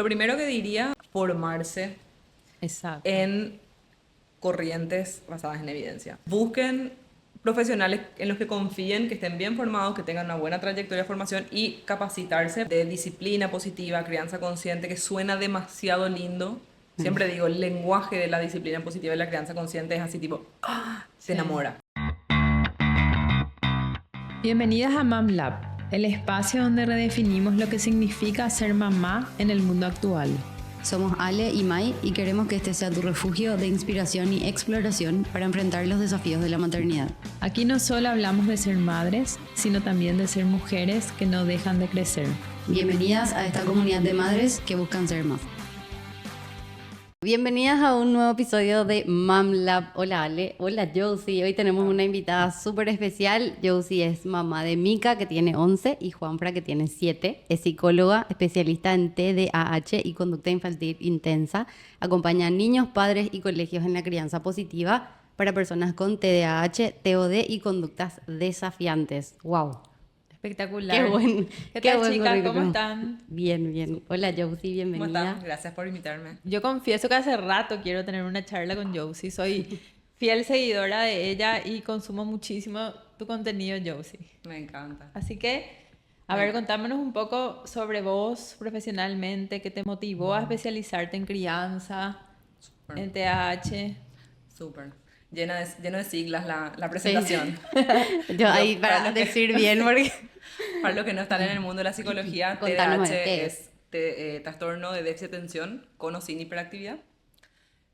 Lo primero que diría, formarse Exacto. en corrientes basadas en evidencia. Busquen profesionales en los que confíen, que estén bien formados, que tengan una buena trayectoria de formación y capacitarse de disciplina positiva, crianza consciente, que suena demasiado lindo. Siempre digo, el lenguaje de la disciplina positiva y la crianza consciente es así tipo, te Sí. enamora. Bienvenidas a Mam Lab, el espacio donde redefinimos lo que significa ser mamá en el mundo actual. Somos Ale y Mai y queremos que este sea tu refugio de inspiración y exploración para enfrentar los desafíos de la maternidad. Aquí no solo hablamos de ser madres, sino también de ser mujeres que no dejan de crecer. Bienvenidas a esta comunidad de madres que buscan ser más. Bienvenidas a un nuevo episodio de Mam Lab. Hola Ale, hola Josie. Hoy tenemos una invitada súper especial. Josie es mamá de Mika, que tiene 11, y Juanfra, que tiene 7. Es psicóloga, especialista en TDAH y conducta infantil intensa. Acompaña a niños, padres y colegios en la crianza positiva para personas con TDAH, TOD y conductas desafiantes. ¡Wow! Espectacular. ¡Qué buen ¿Qué tal, chicas? currículum! ¿Cómo están? Bien, bien. Hola Josie, ¿Cómo bienvenida. están? Gracias por invitarme. Yo confieso que hace rato quiero tener una charla con Josie. Soy fiel seguidora de ella y consumo muchísimo tu contenido, Josie. Me encanta. Así que, a ver, contámonos un poco sobre vos profesionalmente, qué te motivó a especializarte en crianza, Súper. en TDAH. Súper. Lleno de siglas la presentación. Yo ahí para para lo que- decir bien, porque... Para los que no están en el mundo de la psicología, Contanos, TDAH ¿qué es trastorno de déficit de atención con o sin hiperactividad.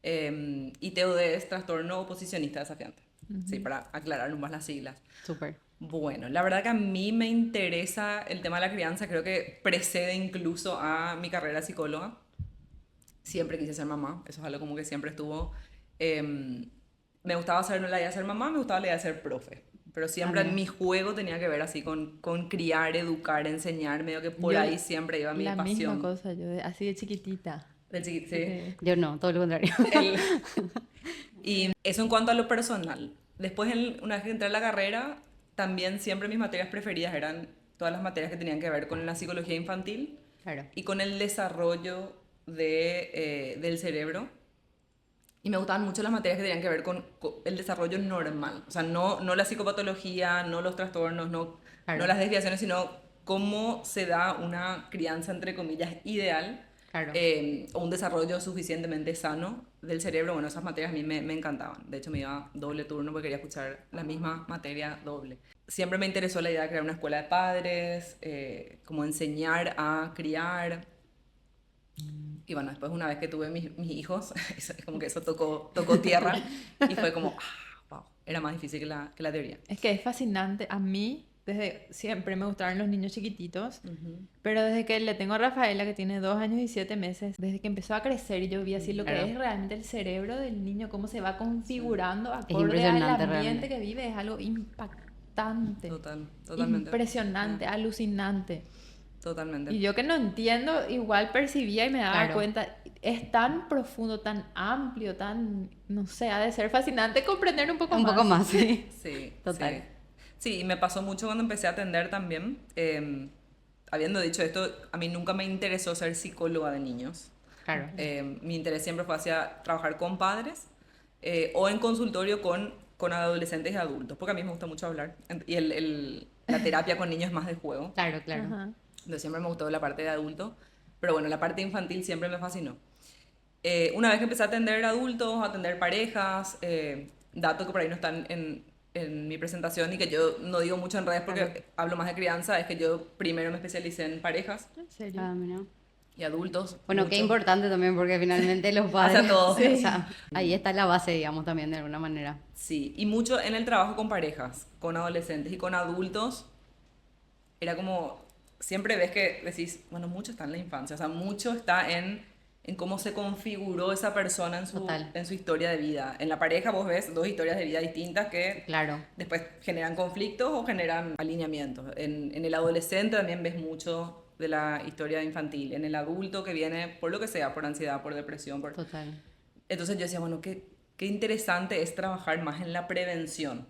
Y TOD es trastorno oposicionista desafiante. Sí, para aclarar más las siglas. Súper. Bueno, la verdad que a mí me interesa el tema de la crianza, creo que precede incluso a mi carrera de psicóloga. Siempre quise ser mamá, eso es algo como que siempre estuvo. Me gustaba hacer la idea de ser mamá, me gustaba la idea de ser profe. Pero siempre mira. mi juego tenía que ver así con criar, educar, enseñar, medio que por Yo ahí siempre iba mi la misma pasión. cosa, Sí. así de chiquitita. Sí. Yo no, todo lo contrario. El- y eso en cuanto a lo personal. Después, una vez que entré a la carrera, también siempre mis materias preferidas eran todas las materias que tenían que ver con la psicología infantil Claro. y con el desarrollo del cerebro. Y me gustaban mucho las materias que tenían que ver con el desarrollo normal. O sea, no la psicopatología, no los trastornos, no Claro. las desviaciones, sino cómo se da una crianza, entre comillas, ideal Claro. o un desarrollo suficientemente sano del cerebro. Bueno, esas materias a mí me encantaban. De hecho, me iba doble turno porque quería escuchar la misma materia doble. Siempre me interesó la idea de crear una escuela de padres, como enseñar a criar. Y bueno, después una vez que tuve mis hijos, es como que eso tocó tierra y fue como, wow, era más difícil que la teoría. Es que es fascinante. A mí, desde siempre me gustaron los niños chiquititos, pero desde que le tengo a Rafaela, que tiene 2 años y 7 meses, desde que empezó a crecer y yo vi así lo que Claro. es realmente el cerebro del niño, cómo se va configurando acorde al impresionante ambiente realmente. que vive, es algo impactante, Totalmente. impresionante, alucinante. Totalmente. Y yo que no entiendo, igual percibía y me daba Claro. cuenta, es tan profundo, tan amplio, tan, no sé, ha de ser fascinante comprender un poco Un más. poco más, sí. Sí, Total. Sí, y me pasó mucho cuando empecé a atender también. Habiendo dicho esto, a mí nunca me interesó ser psicóloga de niños. Claro. Mi interés siempre fue hacia trabajar con padres o en consultorio con adolescentes y adultos, porque a mí me gusta mucho hablar. Y la terapia con niños es más de juego. Claro, claro. Ajá. Entonces siempre me gustó la parte de adulto, pero bueno, la parte infantil siempre me fascinó. Una vez que empecé a atender adultos, a atender parejas, datos que por ahí no están en mi presentación y que yo no digo mucho en redes porque Claro. hablo más de crianza, es que yo primero me especialicé en parejas ¿En serio? Ah, mira. y adultos. Bueno, qué mucho. importante también, porque finalmente los padres... Hacia todos. O sea, ahí está la base, digamos, también, de alguna manera. Sí, y mucho en el trabajo con parejas, con adolescentes y con adultos, era como, siempre ves que decís, bueno, mucho está en la infancia, o sea, mucho está en cómo se configuró esa persona Total. en su historia de vida. En la pareja vos ves dos historias de vida distintas que Claro. después generan conflictos o generan alineamientos. En el adolescente también ves mucho de la historia infantil, en el adulto que viene por lo que sea, por ansiedad, por depresión, por... Total. Entonces yo decía, bueno, qué interesante es trabajar más en la prevención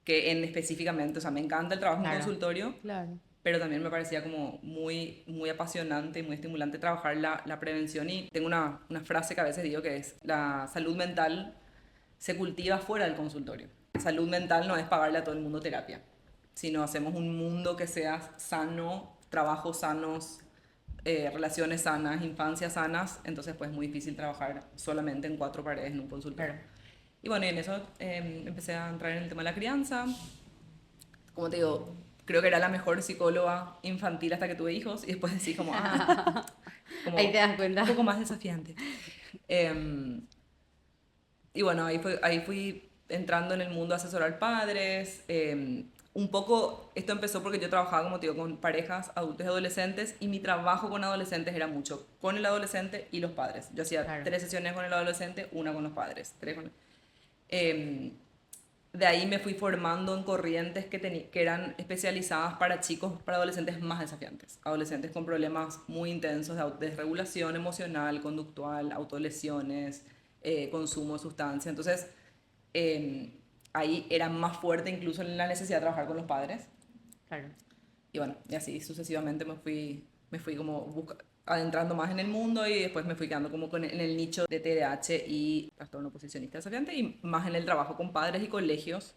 que en específicamente, o sea, me encanta el trabajo Claro. en consultorio, Claro. pero también me parecía como muy, muy apasionante y muy estimulante trabajar la prevención. Y tengo una frase que a veces digo que es: la salud mental se cultiva fuera del consultorio. Salud mental no es pagarle a todo el mundo terapia, sino hacemos un mundo que sea sano, trabajos sanos, relaciones sanas, infancias sanas. Entonces pues es muy difícil trabajar solamente en 4 paredes en un consultorio. Claro. Y bueno, y en eso empecé a entrar en el tema de la crianza. Como te digo, creo que era la mejor psicóloga infantil hasta que tuve hijos, y después decís como, como Ahí te das cuenta. un poco más desafiante. Y bueno, ahí fui entrando en el mundo a asesorar padres. Un poco esto empezó porque yo trabajaba, como te digo, con parejas, adultos y adolescentes, y mi trabajo con adolescentes era mucho con el adolescente y los padres. Yo hacía Claro. 3 sesiones con el adolescente, una con los padres. De ahí me fui formando en corrientes que eran especializadas para chicos, para adolescentes más desafiantes. Adolescentes con problemas muy intensos de desregulación emocional, conductual, autolesiones, consumo de sustancias. Entonces, ahí era más fuerte incluso la necesidad de trabajar con los padres. Claro. Y bueno, y así sucesivamente me fui como adentrando más en el mundo, y después me fui quedando como en el nicho de TDAH y trastorno oposicionista desafiante, y más en el trabajo con padres y colegios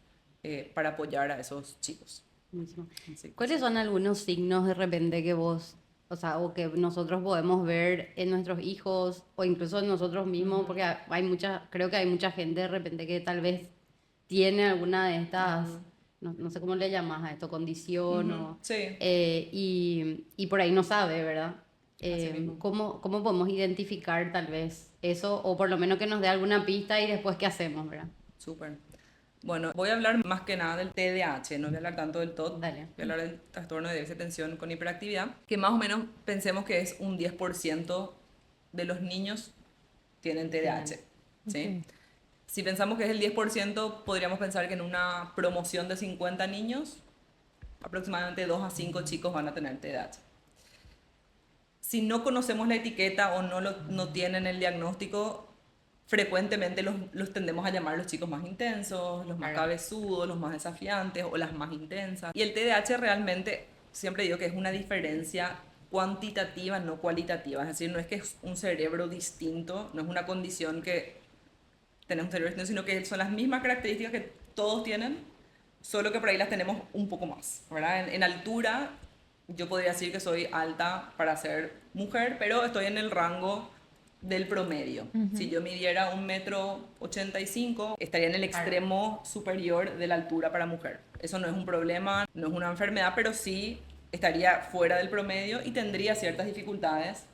para apoyar a esos chicos. Buenísimo. Así. ¿Cuáles son algunos signos de repente que vos, o sea, o que nosotros podemos ver en nuestros hijos o incluso en nosotros mismos? Porque creo que hay mucha gente de repente que tal vez tiene alguna de estas, no sé cómo le llamas a esto, condición o... Sí. Y por ahí no sabe, ¿verdad? Así mismo. ¿Cómo podemos identificar tal vez eso? O por lo menos que nos dé alguna pista y después qué hacemos, ¿verdad? Súper. Bueno, voy a hablar más que nada del TDAH, no voy a hablar tanto del TOD. Dale. Voy a hablar del trastorno de déficit de atención con hiperactividad, que más o menos pensemos que es un 10% de los niños tienen TDAH. ¿Sí? Ok. Si pensamos que es el 10%, podríamos pensar que en una promoción de 50 niños, aproximadamente 2 a 5 chicos van a tener TDAH. Si no conocemos la etiqueta o no tienen el diagnóstico, frecuentemente los tendemos a llamar los chicos más intensos, los más Claro. cabezudos, los más desafiantes o las más intensas. Y el TDAH realmente, siempre digo que es una diferencia cuantitativa, no cualitativa. Es decir, no es que es un cerebro distinto, no es una condición que tenemos un cerebro distinto, sino que son las mismas características que todos tienen, solo que por ahí las tenemos un poco más, ¿verdad? En altura, yo podría decir que soy alta para ser mujer, pero estoy en el rango del promedio. Si yo midiera 1,85 m, estaría en el extremo superior de la altura para mujer. Eso no es un problema, no es una enfermedad, pero sí estaría fuera del promedio y tendría ciertas dificultades,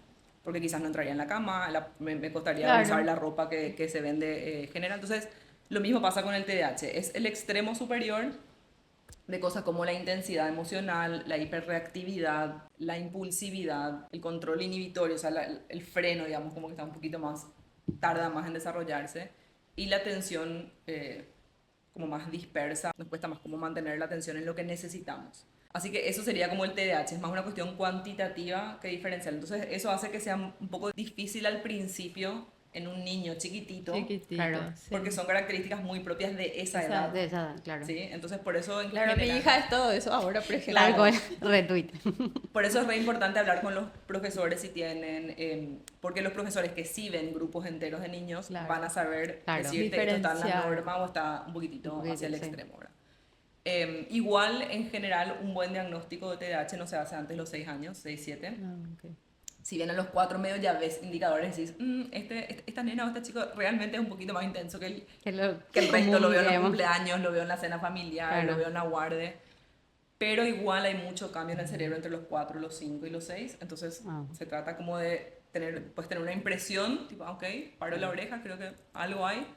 porque quizás no entraría en la cama, me costaría Claro. usar la ropa que se vende general. Entonces, lo mismo pasa con el TDAH. Es el extremo superior de cosas como la intensidad emocional, la hiperreactividad, la impulsividad, el control inhibitorio, o sea, el freno, digamos, como que está un poquito más, tarda más en desarrollarse, y la atención como más dispersa, nos cuesta más como mantener la atención en lo que necesitamos. Así que eso sería como el TDAH, es más una cuestión cuantitativa que diferencial. Entonces eso hace que sea un poco difícil al principio en un niño chiquitito, Chiquitito, Claro. sí. porque son características muy propias de esa edad. De esa edad, claro. ¿Sí? Entonces por eso en Claro, mi general- hija es todo eso ahora, por ejemplo. Tal cual, retweet. Por eso es re importante hablar con los profesores si tienen, porque los profesores que sí ven grupos enteros de niños Claro. van a saber Claro. decirte esto está en la Diferenciar. norma o está un poquitito hacia el sí. extremo, ¿verdad? Igual, en general, un buen diagnóstico de TDAH no se hace antes de los 6 años, 6, 7. Ah, ok. Si bien a los 4 medio ya ves indicadores y dices, esta nena o este chico realmente es un poquito más intenso que el resto, lo veo en los digamos. cumpleaños, lo veo en la cena familiar, Claro. lo veo en la guardia. Pero igual hay mucho cambio en el cerebro entre los 4, los 5 y los 6. Entonces se trata como de puedes tener una impresión, tipo, ok, paro la oreja, creo que algo hay,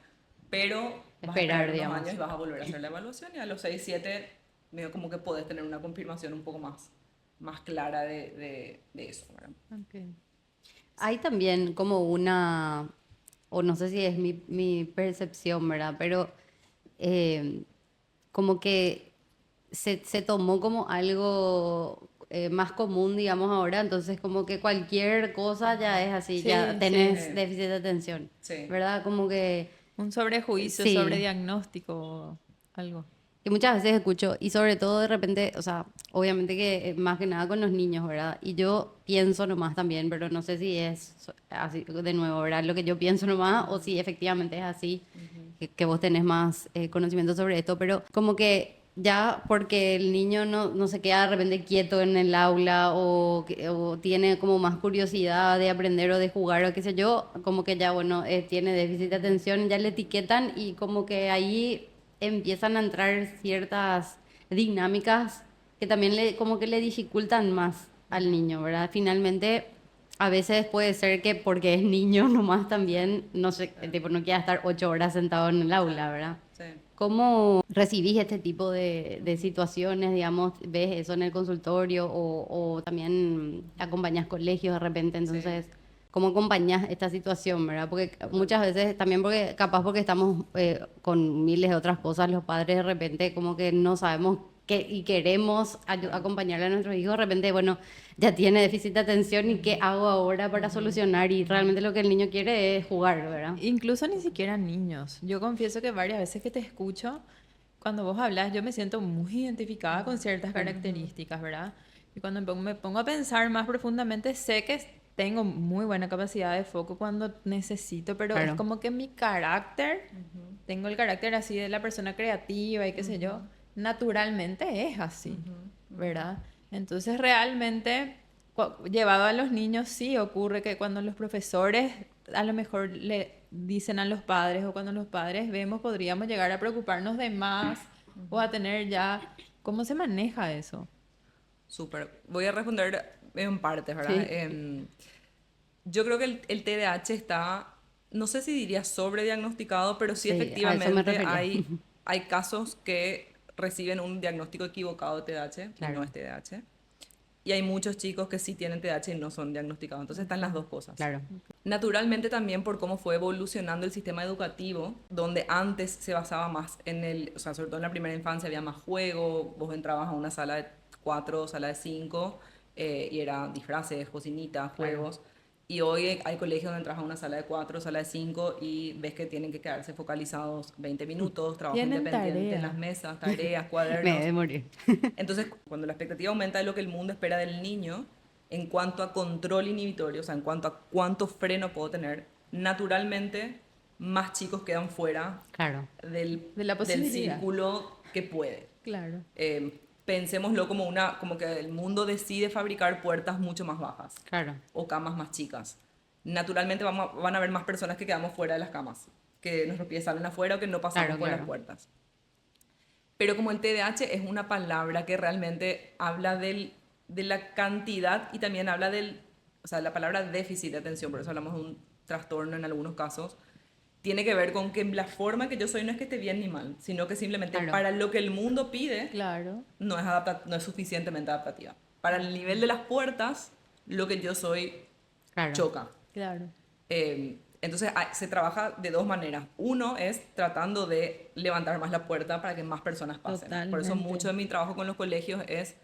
pero vas a Esperar, esperar unos digamos. años y vas a volver a hacer la evaluación, y a los 6, 7 medio como que podés tener una confirmación un poco más clara de eso, ¿verdad? Ok. Hay también como una, o no sé si es mi percepción, ¿verdad? Pero como que se tomó como algo más común, digamos, ahora. Entonces como que cualquier cosa ya es así, Sí, ya tenés sí. déficit de atención, Sí. ¿verdad? Como que... Un sobrejuicio, Sí. sobrediagnóstico, algo. Que muchas veces escucho, y sobre todo de repente, o sea, obviamente que más que nada con los niños, ¿verdad? Y yo pienso nomás también, pero no sé si es así de nuevo, ¿verdad? Lo que yo pienso nomás, o si efectivamente es así, que vos tenés más conocimiento sobre esto, pero como que ya porque el niño no se queda de repente quieto en el aula o tiene como más curiosidad de aprender o de jugar o qué sé yo, como que ya, bueno, tiene déficit de atención, ya le etiquetan y como que ahí empiezan a entrar ciertas dinámicas que también como que le dificultan más al niño, ¿verdad? Finalmente, a veces puede ser que porque es niño nomás también, no sé, tipo, no quiera estar 8 horas sentado en el aula, ¿verdad? Sí. ¿Cómo recibís este tipo de situaciones, digamos, ves eso en el consultorio o también acompañas colegios de repente? Entonces, ¿cómo acompañas esta situación, verdad? Porque muchas veces también porque capaz porque estamos con miles de otras cosas, los padres de repente como que no sabemos qué y queremos acompañarle a nuestros hijos, de repente, bueno, ya tiene déficit de atención y qué hago ahora para solucionar y realmente lo que el niño quiere es jugar, ¿verdad? Incluso ni siquiera niños. Yo confieso que varias veces que te escucho, cuando vos hablas, yo me siento muy identificada con ciertas características, ¿verdad? Y cuando me pongo a pensar más profundamente, sé que tengo muy buena capacidad de foco cuando necesito, pero es Claro, como que mi carácter, tengo el carácter así de la persona creativa y qué sé yo, naturalmente es así, ¿verdad? Entonces realmente, llevado a los niños, sí ocurre que cuando los profesores a lo mejor le dicen a los padres o cuando los padres vemos, podríamos llegar a preocuparnos de más o a tener ya, ¿cómo se maneja eso? Súper. Voy a responder en partes, ¿verdad? sí, Yo creo que el TDAH está, no sé si diría sobrediagnosticado, pero sí sí, a eso me efectivamente refería. hay casos que reciben un diagnóstico equivocado de TDAH y no Claro, es TDAH. Y hay muchos chicos que sí tienen TDAH y no son diagnosticados. Entonces están las dos cosas. claro, Naturalmente también por cómo fue evolucionando el sistema educativo, donde antes se basaba más en o sea, sobre todo en la primera infancia había más juego, vos entrabas a una sala de 4, sala de 5, y era disfraces, cocinitas, claro, juegos. Y hoy hay colegios donde entras a una sala de 4, sala de 5 y ves que tienen que quedarse focalizados 20 minutos, trabajo Tienen independiente en tarea. las mesas, tareas, me he cuadernos. de morir. Entonces, cuando la expectativa aumenta de lo que el mundo espera del niño, en cuanto a control inhibitorio, o sea, en cuanto a cuánto freno puedo tener, naturalmente más chicos quedan fuera Claro, De la del posibilidad. círculo que puede. Claro, Pensémoslo como que el mundo decide fabricar puertas mucho más bajas claro, o camas más chicas. Naturalmente van a haber más personas que quedamos fuera de las camas, que nuestros pies salen afuera o que no pasamos claro, por las claro, puertas. Pero como el TDAH es una palabra que realmente habla de la cantidad y también habla o sea, la palabra déficit de atención, por eso hablamos de un trastorno en algunos casos, tiene que ver con que la forma que yo soy no es que esté bien ni mal, sino que simplemente claro, para lo que el mundo pide claro, no es suficientemente adaptativa. Para el nivel de las puertas, lo que yo soy claro, choca. claro. Entonces se trabaja de dos maneras. Uno es tratando de levantar más la puerta para que más personas pasen. Por eso Totalmente. mucho de mi trabajo con los colegios es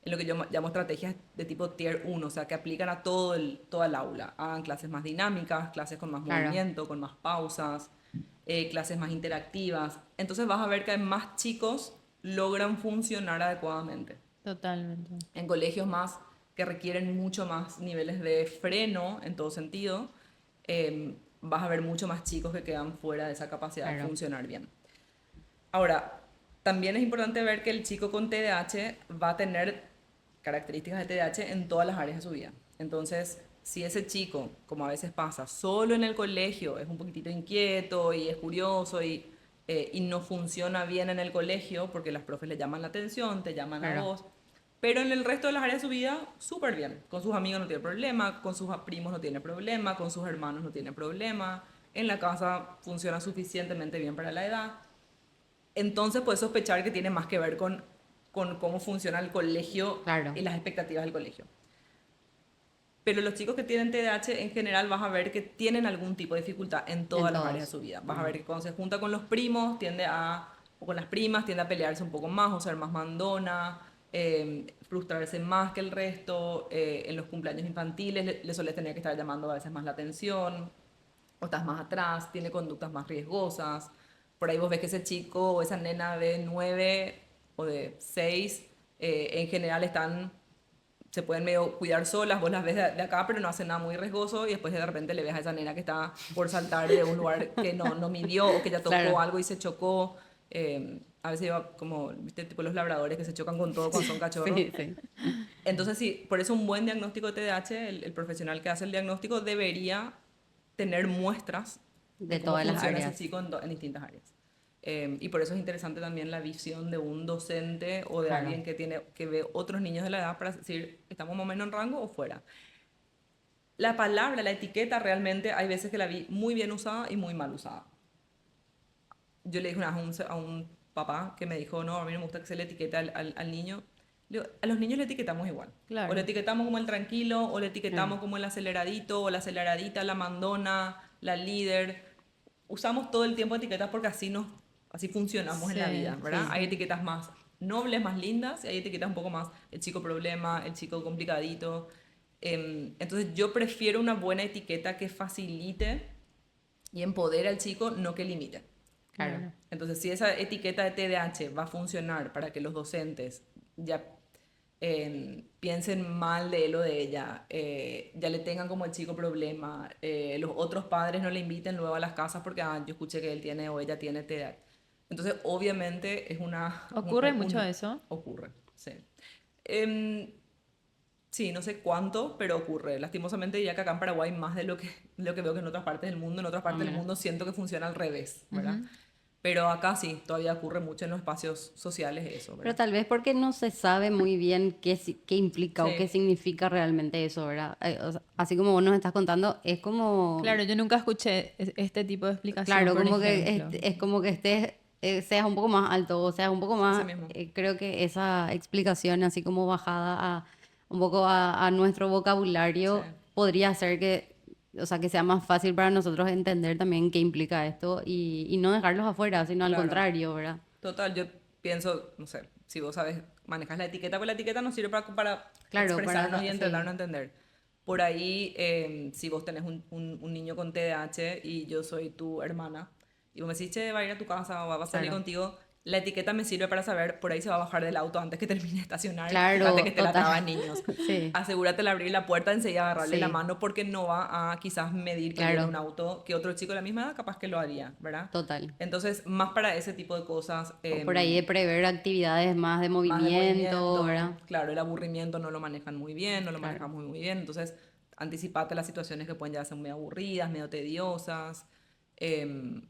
en lo que yo llamo estrategias de tipo Tier 1, o sea, que aplican a toda el aula. Hagan clases más dinámicas, clases con más claro, movimiento, con más pausas, clases más interactivas. Entonces vas a ver que más chicos logran funcionar adecuadamente. Totalmente. En colegios más que requieren mucho más niveles de freno en todo sentido, vas a ver mucho más chicos que quedan fuera de esa capacidad de claro, funcionar bien. Ahora, también es importante ver que el chico con TDAH va a tener características de TDAH en todas las áreas de su vida. Entonces, si ese chico, como a veces pasa, solo en el colegio es un poquitito inquieto y es curioso y no funciona bien en el colegio porque las profes le llaman la atención, te llaman a claro, vos, pero en el resto de las áreas de su vida, súper bien. Con sus amigos no tiene problema, con sus primos no tiene problema, con sus hermanos no tiene problema, en la casa funciona suficientemente bien para la edad. Entonces puedes sospechar que tiene más que ver con cómo funciona el colegio claro, y las expectativas del colegio. Pero los chicos que tienen TDAH en general vas a ver que tienen algún tipo de dificultad en en todas las áreas de todos. su vida. Vas a ver que cuando se junta con los primos o con las primas tiende a pelearse un poco más o ser más mandona, frustrarse más que el resto. En los cumpleaños infantiles le suele tener que estar llamando a veces más la atención o estás más atrás, tiene conductas más riesgosas. por ahí vos ves que ese chico o esa nena de 9 o de 6 en general se pueden medio cuidar solas, vos las ves de acá, pero no hacen nada muy riesgoso y después de repente le ves a esa nena que está por saltar de un lugar que no midió o que ya tocó Claro. algo y se chocó. A veces iba como, viste, tipo los labradores que se chocan con todo cuando son cachorros. Sí, sí. Entonces sí, por eso un buen diagnóstico de TDAH, el profesional que hace el diagnóstico debería tener muestras De de cómo todas las funciona áreas. ese chico en distintas áreas. Y por eso es interesante también la visión de un docente o de Claro. alguien que ve otros niños de la edad para decir, ¿estamos más o menos en rango o fuera? La palabra, la etiqueta, realmente hay veces que la vi muy bien usada y muy mal usada. Yo le dije una vez a un papá que me dijo, no, a mí no me gusta que se le etiquete al niño. Le digo, a los niños le etiquetamos igual. O le Claro. etiquetamos como el tranquilo, o le Claro. etiquetamos como el aceleradito, o la aceleradita, la mandona, la líder. Usamos todo el tiempo etiquetas porque así funcionamos en la Sí, vida, ¿verdad? Sí. Hay etiquetas más nobles, más lindas, y hay etiquetas un poco más el chico problema, el chico complicadito. Entonces yo prefiero una buena etiqueta que facilite y empodere al chico, no que limite. Claro. Claro. Entonces, si esa etiqueta de TDAH va a funcionar para que los docentes ya piensen mal de él o de ella, ya le tengan como el chico problema, los otros padres no le inviten luego a las casas porque yo escuché que él tiene o ella tiene TDAH. Entonces, obviamente es ¿Ocurre mucho eso? ocurre, sí. Em, sí, no sé cuánto, pero ocurre. Lastimosamente diría que acá en Paraguay más de lo que veo que en otras partes del mundo. En otras Ah, partes del mira. mundo siento que funciona al revés, ¿verdad? Ujú. Pero acá sí, todavía ocurre mucho en los espacios sociales eso, Pero ¿verdad? tal vez porque no se sabe muy bien qué implica o qué Sí, significa realmente eso, ¿verdad? O sea, así como vos nos estás contando, es como, Claro, yo nunca escuché este tipo de explicación, claro, por como que ejemplo. es como que estés, seas un poco más alto o seas un poco así más, mismo. creo que esa explicación así como bajada un poco a nuestro Sí. vocabulario podría hacer que, o sea, que sea más fácil para nosotros entender también qué implica esto y no dejarlos afuera, sino al Claro. contrario, ¿verdad? Total, yo pienso, no sé, si vos sabes, manejas la etiqueta, pues la etiqueta nos sirve para Claro, expresarnos y sí, entendernos a entender. Por ahí, si vos tenés un niño con TDAH y yo soy tu hermana, y vos me decís, che, va a ir a tu casa o va a salir claro. contigo, la etiqueta me sirve para saber, por ahí se va a bajar del auto antes que termine de estacionar, fíjate que Claro, esté la total. traba de niños. Sí, Asegúrate de abrir la puerta, enseguida agarrarle la sí, mano porque no va a quizás medir que viene claro, un auto que otro chico de la misma edad capaz que lo haría, ¿verdad? total. Entonces, más para ese tipo de cosas, O por ahí de prever actividades más de más de movimiento, ¿verdad? movimiento, claro, el aburrimiento no lo manejan muy bien, no lo Claro. manejan muy bien, entonces anticipate las situaciones que pueden ya ser medio aburridas, medio tediosas. em,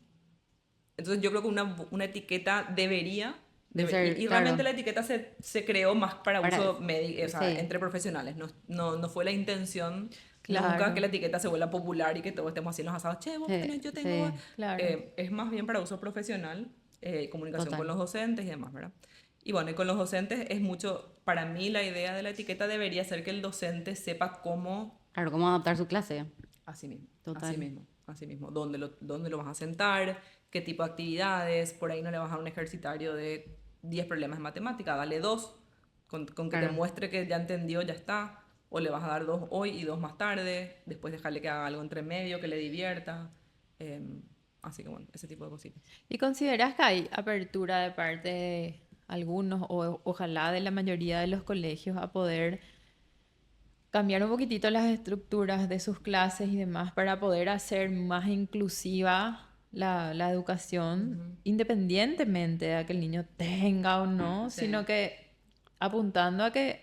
entonces yo creo que una etiqueta De ser, y realmente claro, la etiqueta se creó más para para, uso o sea, sí, entre profesionales, no fue la intención nunca que Claro, la etiqueta se vuelva popular y que todos estemos así en los asados, che, vos tenés, yo tengo... sí, claro. Es más bien para uso profesional, comunicación con total. los docentes y demás, ¿verdad? Y bueno, y con los docentes es mucho, para mí la idea de la etiqueta debería ser que el docente sepa cómo, Claro, cómo adaptar su clase, así mismo, así total. mismo, así mismo, dónde lo vas a sentar, qué tipo de actividades, por ahí no le vas a dar un ejercitario de 10 problemas de matemática, dale dos, con que te Claro. muestre que ya entendió, ya está, o le vas a dar dos hoy y dos más tarde, después dejarle que haga algo entre medio, que le divierta, así que bueno, ese tipo de cositas. ¿Y consideras que hay apertura de parte de algunos o ojalá de la mayoría de los colegios a poder cambiar un poquitito las estructuras de sus clases y demás para poder hacer más inclusiva la educación, independientemente de que el niño tenga o no, Sí, sino que apuntando a que,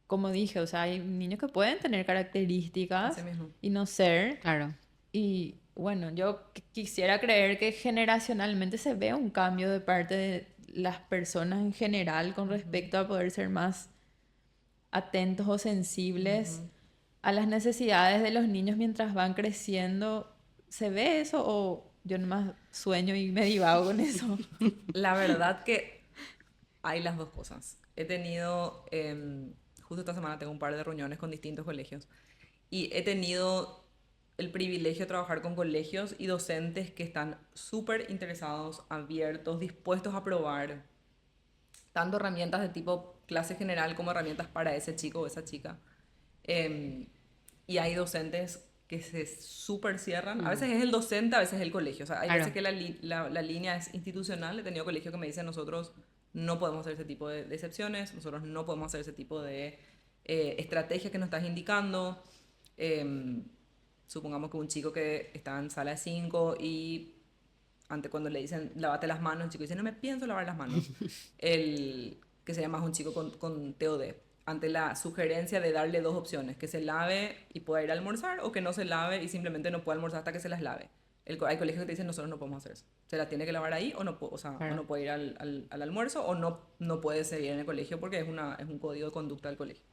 como dije, o sea, hay niños que pueden tener así características mismo. y no ser. Claro, Y bueno, yo quisiera creer que generacionalmente se ve un cambio de parte de las personas en general con respecto a poder ser más atentos o sensibles a las necesidades de los niños mientras van creciendo. ¿Se ve eso o yo nomás sueño y me divago con eso? La verdad que hay las dos cosas. He tenido, justo esta semana tengo un par de reuniones con distintos colegios y he tenido el privilegio de trabajar con colegios y docentes que están súper interesados, abiertos, dispuestos a probar tanto herramientas de tipo clase general como herramientas para ese chico o esa chica. Em, y hay docentes que se súper cierran. A veces es el docente, a veces es el colegio. O sea, hay Claro. veces que la línea es institucional. He tenido colegios que me dicen, nosotros no podemos hacer ese tipo de excepciones, nosotros no podemos hacer ese tipo de estrategias que nos estás indicando. Supongamos que un chico que está en sala de 5 y antes cuando le dicen lávate las manos, el chico dice no me pienso lavar las manos. El que se llama un chico con TOD, ante la sugerencia de darle dos opciones, que se lave y pueda ir a almorzar o que no se lave y simplemente no pueda almorzar hasta que se las lave. Hay colegios que te dicen nosotros no podemos hacer eso. Se la tiene que lavar ahí o no, o sea, Claro. o no puede ir al almuerzo o no puede seguir en el colegio porque es un código de conducta del colegio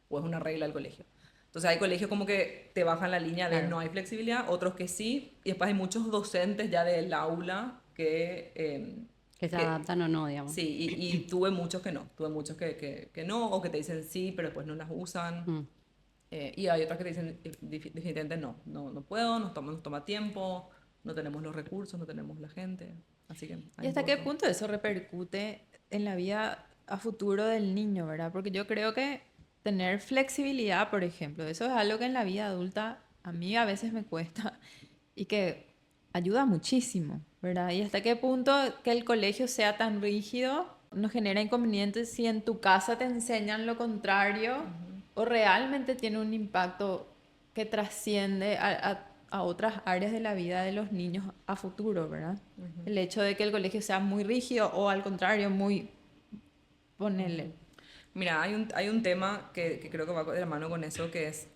o es una regla del colegio. Entonces hay colegios como que te bajan la línea de Claro. no hay flexibilidad, otros que sí, y después hay muchos docentes ya del aula Que se que- adaptan o no, digamos. sí, y tuve muchos que no, tuve muchos que no, o que te dicen sí, pero después no las usan. Mm. Y hay otras que te dicen definitivamente no puedo, nos toma tiempo, no tenemos los recursos, no tenemos la gente. Así que... ¿Y hasta qué punto eso repercute en la vida a futuro del niño, verdad? Porque yo creo que tener flexibilidad, por ejemplo, eso es algo que en la vida adulta a mí a veces me cuesta y que ayuda muchísimo, ¿verdad? Y hasta qué punto que el colegio sea tan rígido nos genera inconvenientes si en tu casa te enseñan lo contrario o realmente tiene un impacto que trasciende a otras áreas de la vida de los niños a futuro, ¿verdad? El hecho de que el colegio sea muy rígido o al contrario, muy... Ponele. Mira, hay un tema que creo que va de la mano con eso, que es,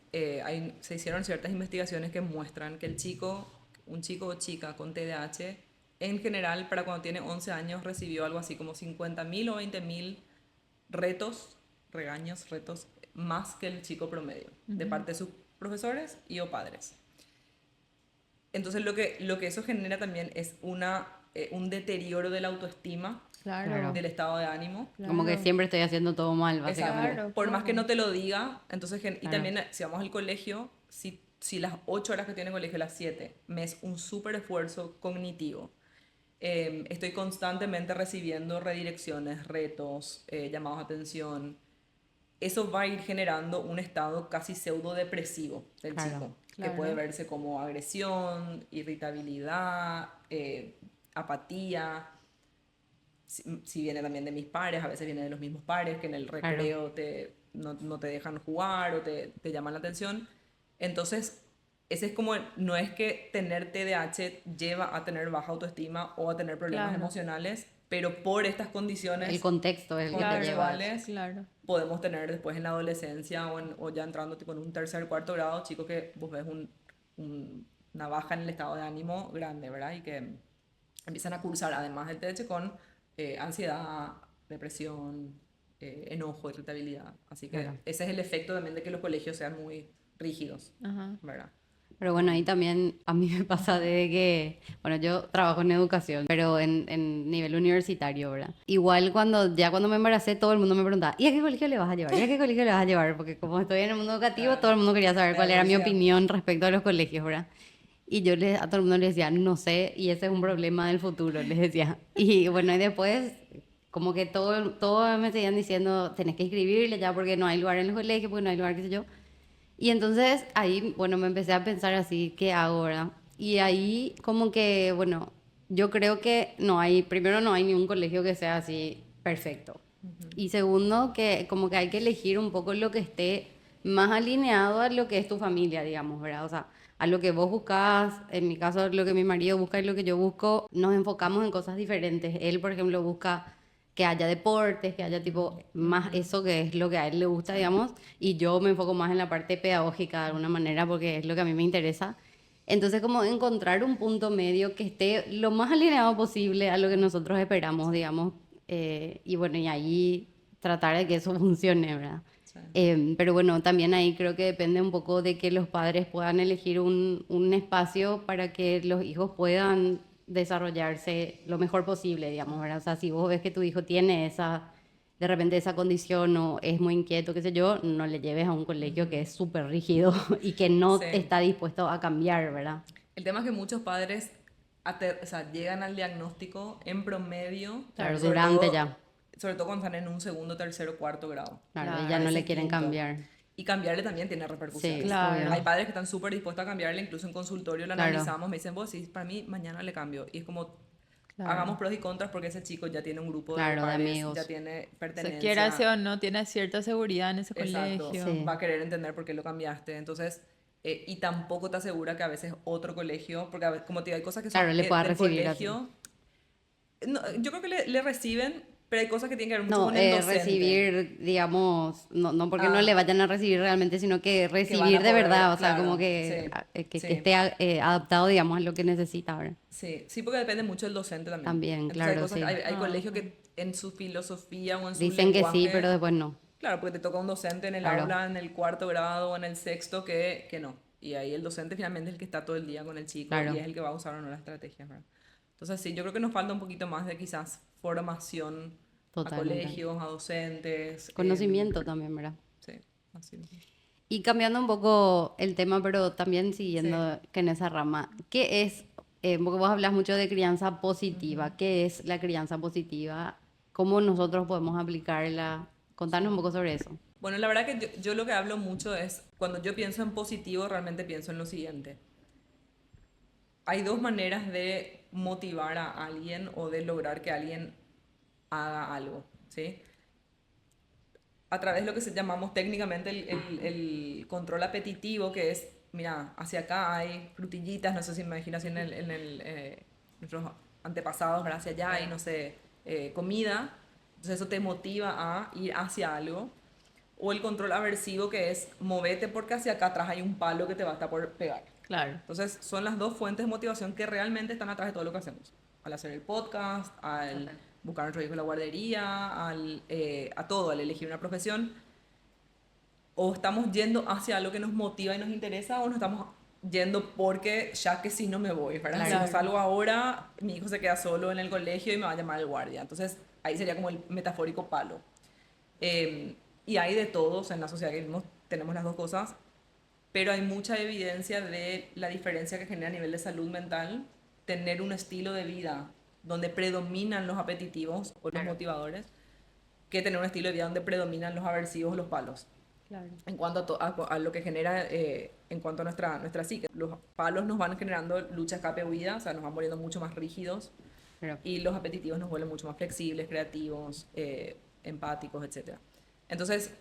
se hicieron ciertas investigaciones que muestran que un chico o chica con TDAH, en general, para cuando tiene 11 años, recibió algo así como 50.000 o 20.000 retos, más que el chico promedio, de parte de sus profesores y o padres. Entonces lo que eso genera también es un deterioro de la autoestima, Claro. del estado de ánimo. Como que Claro. siempre estoy haciendo todo mal, básicamente. Exacto. Claro, Por más que claro. no te lo diga, entonces, y Claro. también si vamos al colegio, si las 8 horas que tiene el colegio, las 7, me es un súper esfuerzo cognitivo. Estoy constantemente recibiendo redirecciones, retos, llamados a atención. Eso va a ir generando un estado casi pseudo depresivo del Claro, chico, claro. que puede verse como agresión, irritabilidad, apatía. Si viene también de mis pares, a veces viene de los mismos pares que en el recreo no te dejan jugar o te llaman la atención. Entonces, ese es como, no es que tener TDAH lleva a tener baja autoestima o a tener problemas Claro. emocionales, pero por estas condiciones El contexto es el que te lleva. contextuales Claro. podemos tener después en la adolescencia o ya entrando tipo en un tercer, cuarto grado, chicos que vos ves una baja en el estado de ánimo grande, ¿verdad? Y que empiezan a cursar, además del TDAH, con ansiedad, depresión, enojo, irritabilidad. Así que Claro. ese es el efecto también de que los colegios sean muy rígidos, Ajá. ¿verdad? Pero bueno, ahí también a mí me pasa de que, bueno, yo trabajo en educación, pero en nivel universitario, ¿verdad? Igual cuando me embaracé, todo el mundo me preguntaba, ¿y a qué colegio le vas a llevar? ¿Y a qué colegio le vas a llevar? Porque como estoy en el mundo educativo, Claro. todo el mundo quería saber La cuál era mi curiosidad. opinión respecto a los colegios, ¿verdad? Y yo a todo el mundo le decía, no sé, y ese es un problema del futuro, les decía. Y bueno, y después, como que todo me seguían diciendo, tenés que inscribirle ya porque no hay lugar en los colegios, porque no hay lugar, qué sé yo. Y entonces ahí, bueno, me empecé a pensar así, ¿qué hago ahora? Y ahí como que, bueno, yo creo que primero no hay ningún colegio que sea así perfecto. Y segundo, que como que hay que elegir un poco lo que esté más alineado a lo que es tu familia, digamos, ¿verdad? O sea, a lo que vos buscas, en mi caso lo que mi marido busca y lo que yo busco, nos enfocamos en cosas diferentes. Él, por ejemplo, busca que haya deportes, que haya tipo más eso que es lo que a él le gusta, digamos, y yo me enfoco más en la parte pedagógica de alguna manera porque es lo que a mí me interesa. Entonces, como encontrar un punto medio que esté lo más alineado posible a lo que nosotros esperamos, digamos, y bueno, y ahí tratar de que eso funcione, ¿verdad? Sí. Pero bueno, también ahí creo que depende un poco de que los padres puedan elegir un espacio para que los hijos puedan desarrollarse lo mejor posible, digamos, ¿verdad? O sea, si vos ves que tu hijo tiene de repente esa condición o es muy inquieto, qué sé yo, no le lleves a un colegio que es súper rígido y que no Sí. está dispuesto a cambiar, ¿verdad? El tema es que muchos padres o sea, llegan al diagnóstico en promedio, Claro, sobre durante todo- ya. sobre todo cuando están en un segundo, tercero, cuarto grado. Claro, y Claro, ya no ese le quieren quinto. cambiar. Y cambiarle también tiene repercusiones. Sí, Claro. obvio. Hay padres que están súper dispuestos a cambiarle, incluso en consultorio lo Claro. analizamos, me dicen, vos sí, para mí mañana le cambio. Y es como, Claro. hagamos pros y contras porque ese chico ya tiene un grupo Claro, de de pares, amigos. ya tiene O pertenencia. sea, quiera o no, tiene cierta seguridad en ese Exacto, colegio. Sí. va a querer entender por qué lo cambiaste. Entonces, y tampoco te asegura que a veces otro colegio, porque como te digo, hay cosas que son Claro, le pueda del recibir así. colegio. No, yo creo que le reciben, pero hay cosas que tienen que ver mucho No, con el docente. recibir, digamos, no porque no Ah. le vayan a recibir realmente, sino que van a recibir de poder, verdad, o sea, claro, como que, sí, que sí. esté adaptado, digamos, a lo que necesita ahora. Sí, sí, porque depende mucho del docente también. También, Entonces, claro, hay cosas, sí. hay colegios que en su filosofía o en su Dicen que lenguaje, sí, pero después no. claro, porque te toca un docente en el Claro. aula, en el cuarto grado o en el sexto que no. Y ahí el docente finalmente es el que está todo el día con el chico Claro. y es el que va a usar o no la estrategia, ¿verdad? Entonces, sí, yo creo que nos falta un poquito más de quizás formación a Totalmente. colegios, a docentes. Conocimiento también, ¿verdad? Sí, así mismo. Y cambiando un poco el tema, pero también siguiendo que en esa rama, ¿qué es, porque vos hablas mucho de crianza positiva, ¿qué es la crianza positiva? ¿Cómo nosotros podemos aplicarla? Contanos un poco sobre eso. Bueno, la verdad que yo lo que hablo mucho es, cuando yo pienso en positivo, realmente pienso en lo siguiente. Hay dos maneras de motivar a alguien o de lograr que alguien haga algo, ¿sí? A través de lo que llamamos técnicamente el control apetitivo, que es, mira, hacia acá hay frutillitas, no sé si me imagino así nuestros antepasados, ¿verdad? Hacia allá hay, no sé, comida, entonces eso te motiva a ir hacia algo. O el control aversivo, que es movete porque hacia acá atrás hay un palo que te va a estar por pegar. Claro. Entonces, son las dos fuentes de motivación que realmente están atrás de todo lo que hacemos. Al hacer el podcast, al buscar a nuestro hijo en la guardería, a todo, al elegir una profesión. O estamos yendo hacia algo que nos motiva y nos interesa, o nos estamos yendo porque ya que si no me voy, ¿verdad? Claro. Si no salgo ahora, mi hijo se queda solo en el colegio y me va a llamar el guardia. Entonces, ahí sería como el metafórico palo. Y hay de todos en la sociedad que vivimos, tenemos las dos cosas, pero hay mucha evidencia de la diferencia que genera a nivel de salud mental tener un estilo de vida donde predominan los apetitivos o los motivadores, que tener un estilo de vida donde predominan los aversivos o los palos. Claro. En cuanto a lo que genera, en cuanto a nuestra psique. Los palos nos van generando lucha, escape, huida, o sea, nos van volviendo mucho más rígidos, Pero, y los apetitivos nos vuelven mucho más flexibles, creativos, empáticos, etc. Entonces,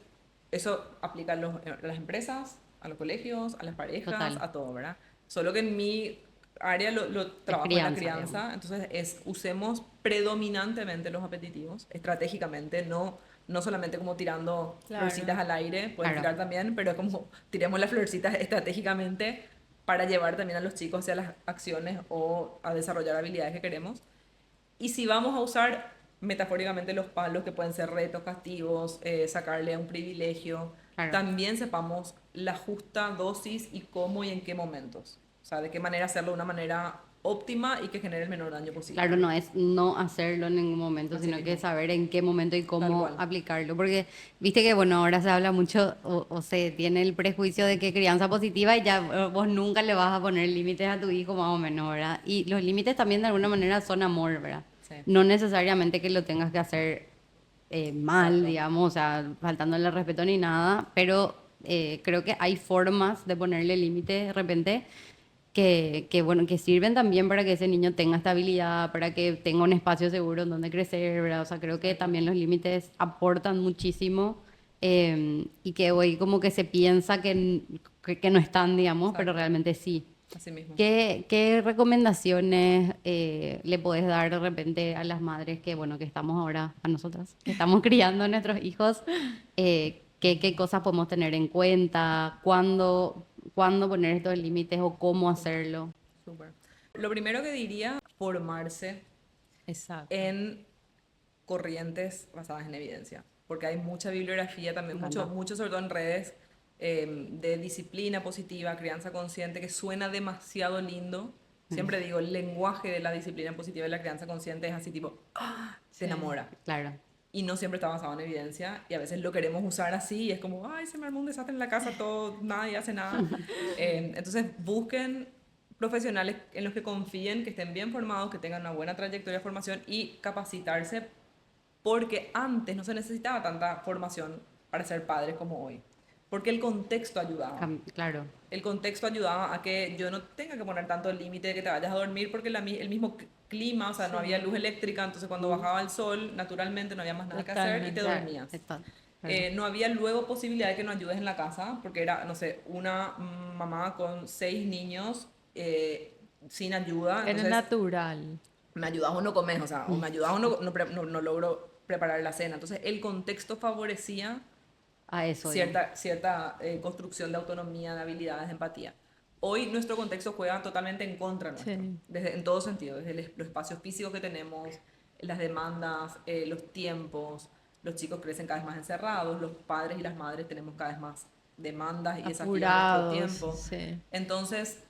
eso aplica a las empresas, a los colegios, a las parejas, Total. a todo, ¿verdad? Solo que en mi área lo trabajo en la crianza, crianza, entonces usemos predominantemente los apetitivos, estratégicamente, no solamente como tirando Claro. florcitas al aire, pueden Claro. tirar también, pero es como tiremos las florcitas estratégicamente para llevar también a los chicos hacia las acciones o a desarrollar habilidades que queremos. Y si vamos a usar metafóricamente los palos, que pueden ser retos, castigos, sacarle un privilegio, Claro. también sepamos la justa dosis y cómo y en qué momentos. O sea, de qué manera hacerlo de una manera óptima y que genere el menor daño posible. claro, no es no hacerlo en ningún momento, Así sino mismo. que saber en qué momento y Tal cómo cual. aplicarlo. Porque viste que, bueno, ahora se habla mucho o se tiene el prejuicio de que crianza positiva y ya vos nunca le vas a poner límites a tu hijo, más o menos, ¿verdad? Y los límites también de alguna manera son amor, ¿verdad? Sí. No necesariamente que lo tengas que hacer mal, Exacto. digamos, o sea, faltándole respeto ni nada, pero creo que hay formas de ponerle límites de repente bueno, que sirven también para que ese niño tenga estabilidad, para que tenga un espacio seguro en donde crecer, ¿verdad? O sea, creo que también los límites aportan muchísimo y que hoy como que se piensa que no están, digamos, pero Exacto. realmente sí. Así mismo. ¿Qué recomendaciones le podés dar de repente a las madres que, bueno, que estamos ahora, a nosotras, que estamos criando a nuestros hijos? ¿Qué cosas podemos tener en cuenta? ¿Cuándo poner estos límites o cómo hacerlo? Súper. Lo primero que diría, formarse Exacto. en corrientes basadas en evidencia, porque hay mucha bibliografía también, Me encanta. mucho sobre todo en redes, de disciplina positiva, crianza consciente, que suena demasiado lindo. Siempre digo, el lenguaje de la disciplina positiva y la crianza consciente es así tipo, ¡ah! Se Sí. enamora. Claro, Y no siempre está basado en evidencia, y a veces lo queremos usar así, y es como, ay, se me armó un desastre en la casa, todo, nadie hace nada. Entonces, busquen profesionales en los que confíen, que estén bien formados, que tengan una buena trayectoria de formación y capacitarse, porque antes no se necesitaba tanta formación para ser padres como hoy. porque el contexto ayudaba. Claro. El contexto ayudaba a que yo no tenga que poner tanto el límite de que te vayas a dormir porque el mismo clima, o sea, no había luz eléctrica, entonces cuando bajaba el sol, naturalmente no había más nada que hacer y te Totalmente. dormías. Claro. No había luego posibilidad de que nos ayudes en la casa, porque era, no sé, una mamá con 6 niños sin ayuda. Era Entonces, natural. me ayudas o no comes, o sea, o me ayudas o no logro preparar la cena. Entonces, el contexto favorecía A eso, digamos. cierta construcción de autonomía, de habilidades, de empatía. Hoy nuestro contexto juega totalmente en contra nuestro, Sí. en todo sentido, desde los espacios físicos que tenemos, las demandas, los tiempos. Los chicos crecen cada vez más encerrados, los padres y las madres tenemos cada vez más demandas y desafíos en nuestro Apurados. tiempo. Sí. Entonces,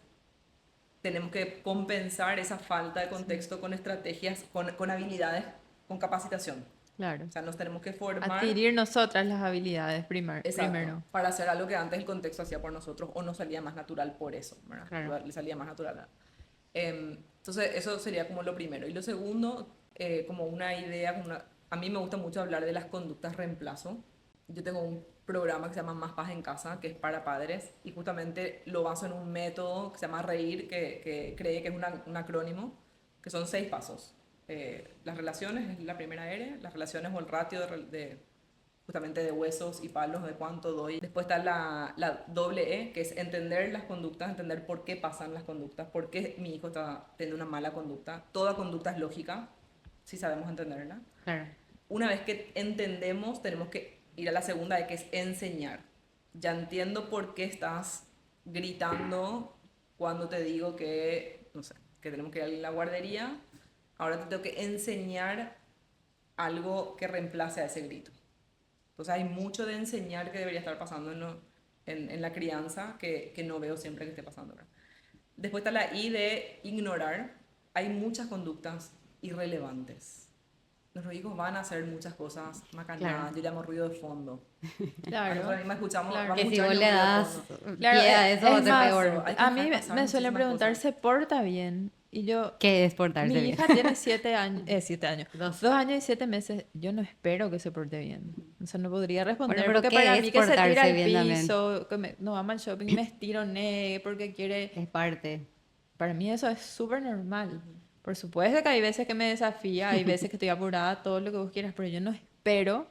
tenemos que compensar esa falta de contexto con estrategias, con habilidades, con capacitación. Claro. O sea, nos tenemos que formar. Adquirir nosotras las habilidades Exacto, primero. para hacer algo que antes el contexto hacía por nosotros o nos salía más natural por eso, ¿verdad? Claro. Le salía más natural. Entonces, eso sería como lo primero. Y lo segundo, como una idea, a mí me gusta mucho hablar de las conductas reemplazo. Yo tengo un programa que se llama Más Paz en Casa, que es para padres, y justamente lo baso en un método que se llama REIR, que cree que es un acrónimo, que son 6 pasos. Las relaciones es la primera R, las relaciones o el ratio justamente de huesos y palos, de cuánto doy. Después está la doble E, que es entender las conductas, entender por qué pasan las conductas, por qué mi hijo está teniendo una mala conducta. Toda conducta es lógica, si sabemos entenderla. Claro. Una vez que entendemos, tenemos que ir a la segunda E, que es enseñar. Ya entiendo por qué estás gritando cuando te digo que, no sé, que tenemos que ir a la guardería. Ahora te tengo que enseñar algo que reemplace a ese grito. Entonces hay mucho de enseñar que debería estar pasando en la crianza que no veo siempre que esté pasando, ¿verdad? Después está la I de ignorar. Hay muchas conductas irrelevantes. Nuestros hijos van a hacer muchas cosas macanadas. Claro. Yo llamo ruido de fondo. Claro. Nosotros mismos escuchamos, Claro. vamos a Que si escuchar vos el le ruido de das fondo. Claro, pie a eso, es va a ser más, peor. Hay que a dejar mí pasar me suelen muchísimas preguntar, cosas. ¿se porta bien? Y yo, ¿Qué es portarse mi bien? hija tiene 7 años, 7 años, 2 años y 7 meses. Yo no espero que se porte bien. O sea, no podría responder Bueno, pero porque ¿qué para es mí que se tira portarse al bien también? piso, no vamos al shopping, me estironé porque quiere. Es parte. Para mí eso es súper normal. Por supuesto que hay veces que me desafía, hay veces que estoy apurada, todo lo que vos quieras, pero yo no espero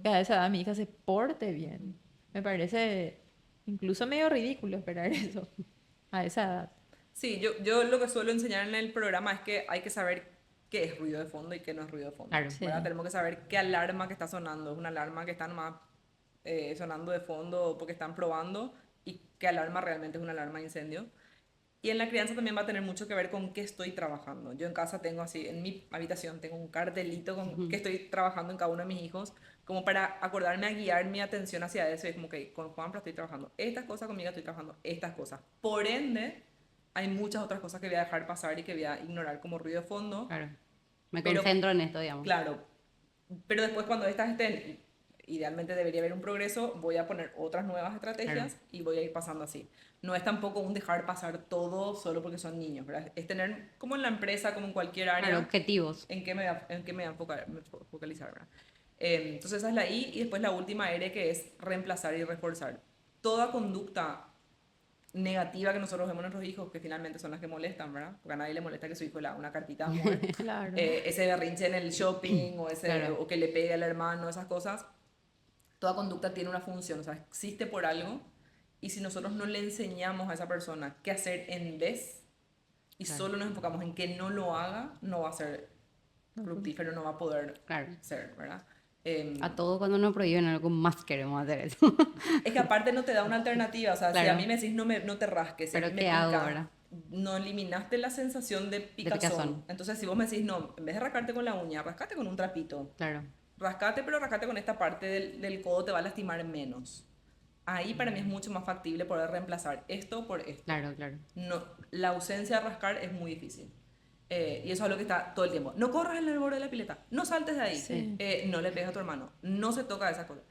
que a esa edad mi hija se porte bien. Me parece incluso medio ridículo esperar eso a esa edad. Sí, yo lo que suelo enseñar en el programa es que hay que saber qué es ruido de fondo y qué no es ruido de fondo. Claro. ¿Verdad? Sí. Tenemos que saber qué alarma que está sonando. Es una alarma que está nomás sonando de fondo porque están probando y qué alarma realmente es una alarma de incendio. Y en la crianza también va a tener mucho que ver con qué estoy trabajando. Yo en casa tengo así, en mi habitación tengo un cartelito con qué estoy trabajando en cada uno de mis hijos, como para acordarme a guiar mi atención hacia eso. Y es como que con Juanpa estoy trabajando estas cosas, conmigo estoy trabajando estas cosas. Por ende, hay muchas otras cosas que voy a dejar pasar y que voy a ignorar como ruido de fondo. Claro. Me Pero- concentro en esto, digamos. Claro, pero después cuando estas estén, idealmente debería haber un progreso, voy a poner otras nuevas estrategias Claro. y voy a ir pasando así. No es tampoco un dejar pasar todo solo porque son niños, ¿verdad? Es tener, como en la empresa, como en cualquier área, Claro, objetivos. en qué me voy a focalizar, ¿verdad? Entonces esa es la I y después la última R que es reemplazar y reforzar. Toda conducta negativa que nosotros vemos en nuestros hijos, que finalmente son las que molestan, ¿verdad? Porque a nadie le molesta que su hijo le haga una cartita de amor. Claro. Ese berrinche en el shopping Claro. o que le pegue al hermano, esas cosas. Toda conducta tiene una función, o sea, existe por algo y si nosotros no le enseñamos a esa persona qué hacer en vez y Claro. solo nos enfocamos en que no lo haga, no va a ser fructífero, no va a poder Claro. ser, ¿verdad? A todo cuando nos prohíben algo más queremos hacer eso. Es que aparte no te da una alternativa, o sea, si Claro. a mí me decís no te rasques, si a Pero mí me ¿qué hago pica, ahora? no eliminaste la sensación de picazón. picazón. Entonces si vos me decís no, en vez de rascarte con la uña, rascate con un trapito. Claro. Rascate, pero rascate con esta parte del codo, te va a lastimar menos. Ahí para mí es mucho más factible poder reemplazar esto por esto. Claro, claro. No, la ausencia de rascar es muy difícil. Y eso es lo que está todo el tiempo. No corras en el borde de la pileta, no saltes de ahí, Sí. no le pegues a tu hermano, no se toca esas cosas.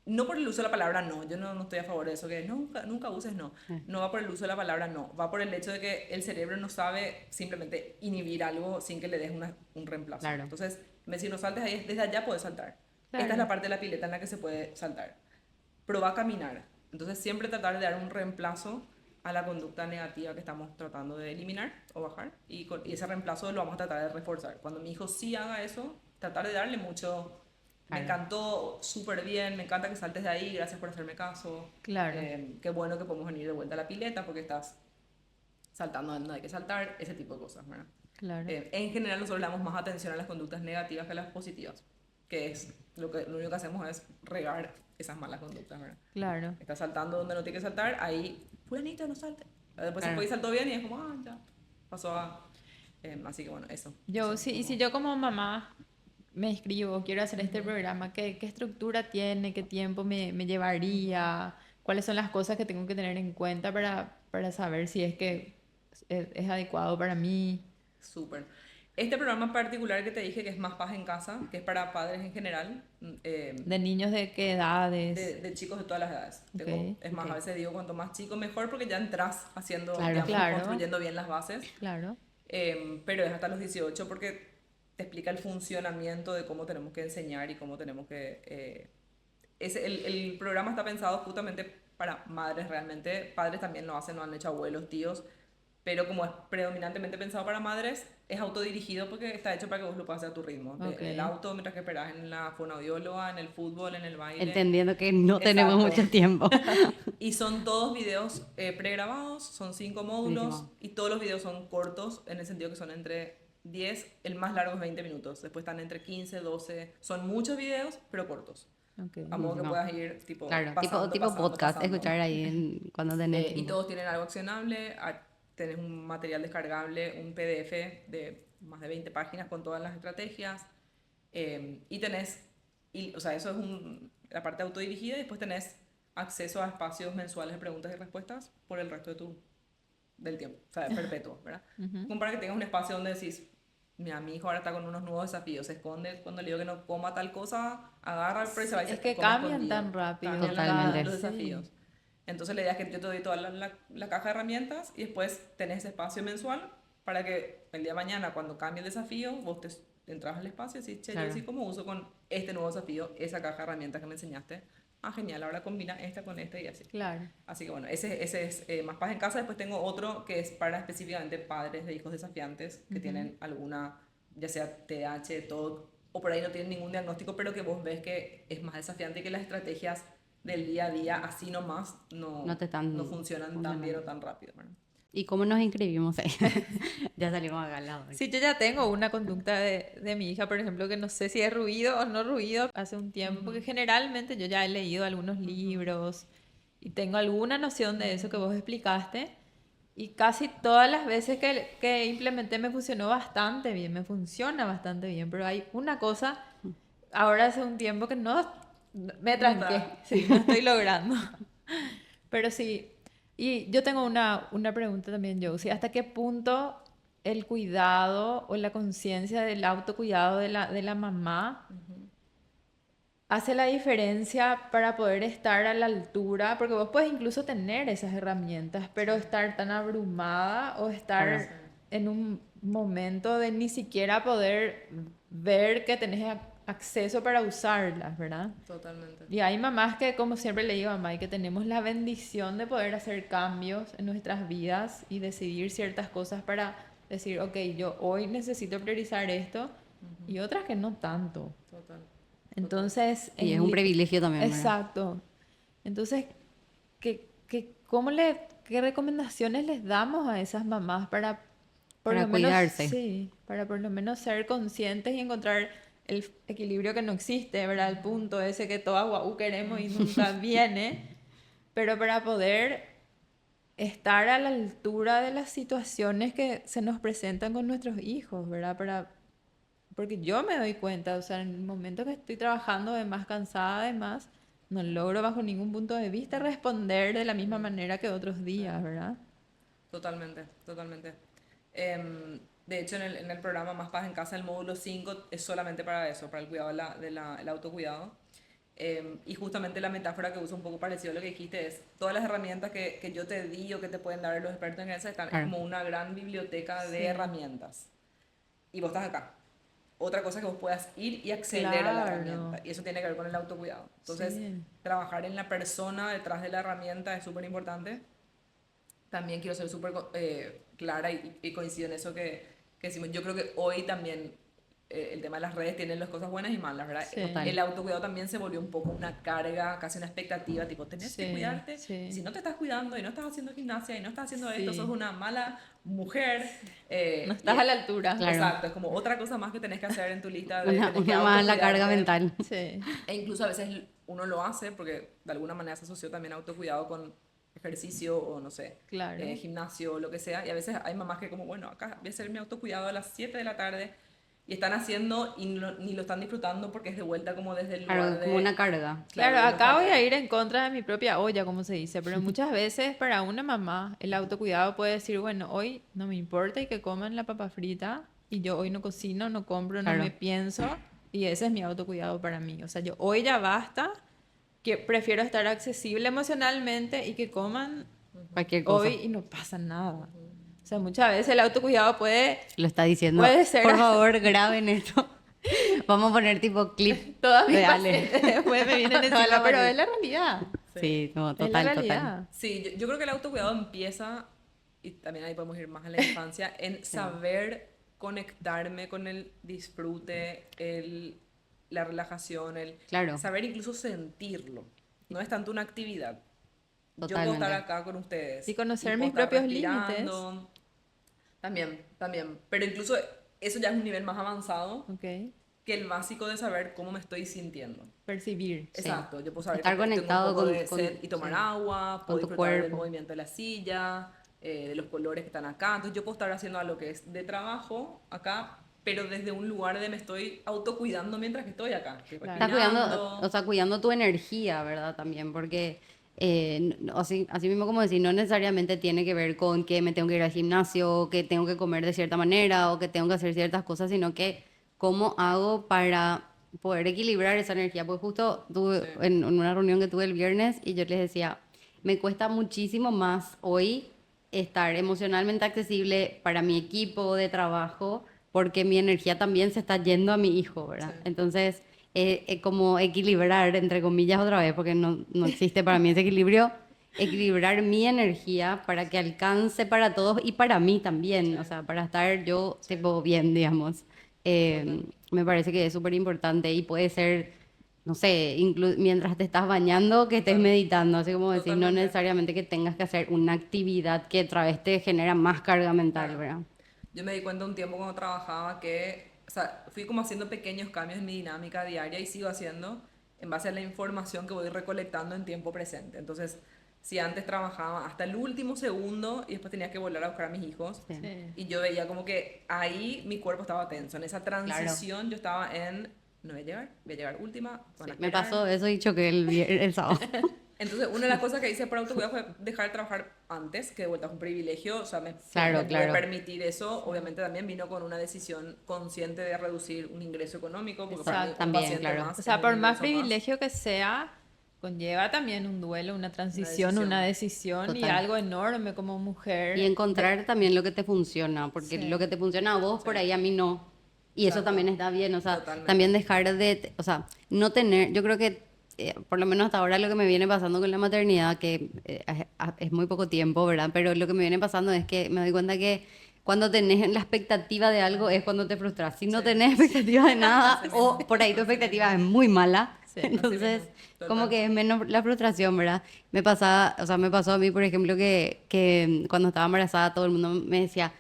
No por el uso de la palabra no, yo no estoy a favor de eso, que nunca uses no. No va por el uso de la palabra no, va por el hecho de que el cerebro no sabe simplemente inhibir algo sin que le des un reemplazo. Claro. Entonces, si no saltes ahí, desde allá puedes saltar. Claro. Esta es la parte de la pileta en la que se puede saltar. Proba a caminar. Entonces siempre tratar de dar un reemplazo a la conducta negativa que estamos tratando de eliminar o bajar, y ese reemplazo lo vamos a tratar de reforzar. Cuando mi hijo sí haga eso, tratar de darle mucho, me Claro. encantó, súper bien, me encanta que saltes de ahí, gracias por hacerme caso. Claro. Qué bueno que podemos venir de vuelta a la pileta porque estás saltando donde no hay que saltar, ese tipo de cosas, ¿verdad? Claro. En general nosotros le damos más atención a las conductas negativas que a las positivas, que es lo único que hacemos es regar esas malas conductas, ¿verdad? Claro. Está saltando donde no tiene que saltar, ahí, fulanito, no salte. Después Claro. se fue y saltó bien y es como, ya, pasó a... así que bueno, eso. Yo, Eso, sí, y como- si yo como mamá me inscribo, quiero hacer este programa, ¿qué estructura tiene? ¿Qué tiempo me llevaría? ¿Cuáles son las cosas que tengo que tener en cuenta para saber si es que es adecuado para mí? Súper. Este programa particular que te dije que es más paz en casa, que es para padres en general, ¿De niños de qué edades? de chicos de todas las edades. Ok, Es más, ok. a veces digo cuanto más chico mejor porque ya entras haciendo, Claro. digamos, Claro. construyendo bien las bases. Claro. Pero es hasta los 18 porque te explica el funcionamiento de cómo tenemos que enseñar y cómo tenemos que... el programa está pensado justamente para madres realmente, padres también lo hacen, lo han hecho abuelos, tíos, pero como es predominantemente pensado para madres, es autodirigido porque está hecho para que vos lo puedas hacer a tu ritmo. Ok. En el auto, mientras que esperas en la fonoaudióloga, en el fútbol, en el baile. Entendiendo que no tenemos Exacto. mucho tiempo. Y son todos videos pregrabados, son 5 módulos Buenísimo. y todos los videos son cortos en el sentido que son entre 10, el más largo es 20 minutos, después están entre 15, 12, son muchos videos pero cortos, Ok. a modo que Buenísimo. puedas ir tipo Claro, pasando, tipo pasando, podcast, pasando. escuchar ahí cuando tenés Y tiempo. todos tienen algo accionable, tenés un material descargable, un PDF de más de 20 páginas con todas las estrategias, y tenés, o sea, eso es la parte autodirigida, y después tenés acceso a espacios mensuales de preguntas y respuestas por el resto del tiempo, o sea, perpetuo, ¿verdad? Como para que tengas un espacio donde decís, mira, mi hijo ahora está con unos nuevos desafíos, se esconde cuando le digo que no coma tal cosa, agarra pero se va y Es se que come cambian escondido. tan rápido. Cambian Totalmente. los Sí. desafíos. Entonces la idea es que yo te doy toda la caja de herramientas y después tenés ese espacio mensual para que el día de mañana, cuando cambie el desafío, vos te entras al espacio y decís, che, Claro. yo sí cómo uso con este nuevo desafío esa caja de herramientas que me enseñaste. Ah, genial, ahora combina esta con esta y así. Claro. Así que bueno, ese es más paz en casa. Después tengo otro que es para específicamente padres de hijos desafiantes que tienen alguna, ya sea TDAH, TOD, o por ahí no tienen ningún diagnóstico, pero que vos ves que es más desafiante y que las estrategias del día a día así nomás no funcionan tan funcionando. bien o tan rápido, ¿verdad? ¿Y cómo nos inscribimos ahí? Ya salimos acá al lado. Sí, yo ya tengo una conducta de mi hija, por ejemplo, que no sé si es ruido o no ruido hace un tiempo, porque generalmente yo ya he leído algunos libros y tengo alguna noción de eso que vos explicaste, y casi todas las veces que implementé me funcionó bastante bien, me funciona bastante bien, pero hay una cosa, ahora hace un tiempo que no me tranqué, está. sí, no estoy logrando. Pero sí, y yo tengo una pregunta también, Josie. ¿Hasta qué punto el cuidado o la conciencia del autocuidado de la mamá hace la diferencia para poder estar a la altura? Porque vos puedes incluso tener esas herramientas, pero estar tan abrumada o estar Claro. en un momento de ni siquiera poder ver que tenés acceso para usarlas, ¿verdad? Totalmente. Y hay mamás que, como siempre le digo a Mai, que tenemos la bendición de poder hacer cambios en nuestras vidas y decidir ciertas cosas para decir, ok, yo hoy necesito priorizar esto, y otras que no tanto. Total. Entonces... Y es un privilegio también, ¿verdad? Exacto. Entonces, ¿qué recomendaciones les damos a esas mamás para por Para lo menos, cuidarse. sí, para por lo menos ser conscientes y encontrar el equilibrio que no existe, ¿verdad? El punto ese que todas guau queremos y nunca viene, pero para poder estar a la altura de las situaciones que se nos presentan con nuestros hijos, ¿verdad? Porque yo me doy cuenta, o sea, en el momento que estoy trabajando de más cansada, además, no logro bajo ningún punto de vista responder de la misma manera que otros días, ¿verdad? Totalmente, totalmente. De hecho, en el programa Más Paz en Casa, el módulo 5 es solamente para eso, para el cuidado el autocuidado. Y justamente la metáfora que uso un poco parecido a lo que dijiste es, todas las herramientas que yo te di o que te pueden dar los expertos en eso están, Claro. es como una gran biblioteca de Sí. herramientas. Y vos estás acá. otra cosa que vos puedas ir y acceder a la Claro. herramienta. Y eso tiene que ver con el autocuidado. Entonces, Sí. trabajar en la persona detrás de la herramienta es súper importante. También quiero ser súper clara y coincido en eso que decimos. Yo creo que hoy también el tema de las redes tiene las cosas buenas y malas, ¿verdad? Sí. Total. El autocuidado también se volvió un poco una carga, casi una expectativa, tipo, tenés que Sí, cuidarte. sí. Y si no te estás cuidando y no estás haciendo gimnasia y no estás haciendo esto, Sí. sos una mala mujer. No estás a la altura. Claro. Exacto, es como otra cosa más que tenés que hacer en tu lista de tenés que Una más la carga autocuidarte. mental. Sí. E incluso a veces uno lo hace porque de alguna manera se asoció también autocuidado con ejercicio o no sé, Claro. gimnasio o lo que sea. Y a veces hay mamás que como, bueno, acá voy a hacer mi autocuidado a las 7 de la tarde y están haciendo y ni lo están disfrutando porque es de vuelta como desde el lugar Claro, de... como una carga. Claro, y no acá voy falta. a ir en contra de mi propia olla, como se dice, pero muchas veces para una mamá el autocuidado puede decir, bueno, hoy no me importa y que coman la papa frita y yo hoy no cocino, no compro, Claro. no me pienso y ese es mi autocuidado para mí. O sea, yo hoy ya basta, que prefiero estar accesible emocionalmente y que coman Cualquier cosa. hoy y no pasa nada. O sea, muchas veces el autocuidado puede Lo está diciendo. Puede ser. Por favor, graben esto. Vamos a poner tipo clip todas mis reales. pacientes después me vienen Toda encima, la pero mayoría. es la realidad. Sí, no, Es la total, realidad. total. Sí, yo creo que el autocuidado empieza, y también ahí podemos ir más a la infancia, en saber conectarme con el disfrute, la relajación, Claro. saber incluso sentirlo. No es tanto una actividad. Yo puedo Totalmente. estar acá con ustedes. Y conocer puedo mis estar propios respirando. También. Pero incluso eso ya es un nivel más avanzado Ok. que el básico de saber cómo me estoy sintiendo. Percibir. Exacto, yo puedo saber Estar que tengo conectado un poco con- de con- sed y tomar sí, agua, con puedo tu disfrutar del cuerpo. movimiento de la silla, de los colores que están acá. Entonces yo puedo estar haciendo algo que es de trabajo acá, pero desde un lugar de me estoy autocuidando mientras que estoy acá. Estoy Claro. Estás respirando. cuidando, o sea, cuidando tu energía, ¿verdad? También, porque así mismo como decir, no necesariamente tiene que ver con que me tengo que ir al gimnasio, que tengo que comer de cierta manera o que tengo que hacer ciertas cosas, sino que cómo hago para poder equilibrar esa energía. Pues justo tuve Sí. en una reunión que tuve el viernes y yo les decía, me cuesta muchísimo más hoy estar emocionalmente accesible para mi equipo de trabajo porque mi energía también se está yendo a mi hijo, ¿verdad? Sí. Entonces, como equilibrar, entre comillas otra vez, porque no existe para mí ese equilibrio, equilibrar mi energía para que alcance para todos y para mí también, o sea, para estar yo tipo bien, digamos. Me parece que es súper importante y puede ser, no sé, mientras te estás bañando, que estés Total. meditando, así como decir, no Totalmente. necesariamente que tengas que hacer una actividad que otra vez te genera más carga mental, Claro. ¿verdad? Yo me di cuenta un tiempo cuando trabajaba que, o sea, fui como haciendo pequeños cambios en mi dinámica diaria y sigo haciendo en base a la información que voy recolectando en tiempo presente. Entonces, si antes trabajaba hasta el último segundo y después tenía que volver a buscar a mis hijos, Sí. Sí. y yo veía como que ahí mi cuerpo estaba tenso. En esa transición yo estaba en, no voy a llegar última. van a Me esperar. pasó eso y choqué el sábado. Entonces, una de las cosas que hice para autocuidado fue dejar de trabajar antes, que de vuelta es un privilegio, o sea, Claro, me pude claro. permitir eso. Obviamente también vino con una decisión consciente de reducir un ingreso económico, porque para mí Exacto. un También, paciente claro. más O sea, es por un más ingreso privilegio que sea, conlleva también un duelo, una transición, una decisión y Total. algo enorme como mujer. Y encontrar también lo que te funciona, porque Sí. lo que te funciona a vos, por ahí a mí no. Y eso Exacto. también está bien, o sea, Totalmente. también dejar de, o sea, no tener, yo creo que por lo menos hasta ahora lo que me viene pasando con la maternidad, que es muy poco tiempo, ¿verdad? Pero lo que me viene pasando es que me doy cuenta que cuando tenés la expectativa de algo es cuando te frustras. Si no Sí. tenés expectativa de nada, Así o mismo. por ahí tu expectativa es muy mala, Sí, así entonces mismo. Total. como que es menos la frustración, ¿verdad? Me pasaba, o sea, me pasó a mí, por ejemplo, que cuando estaba embarazada todo el mundo me decía,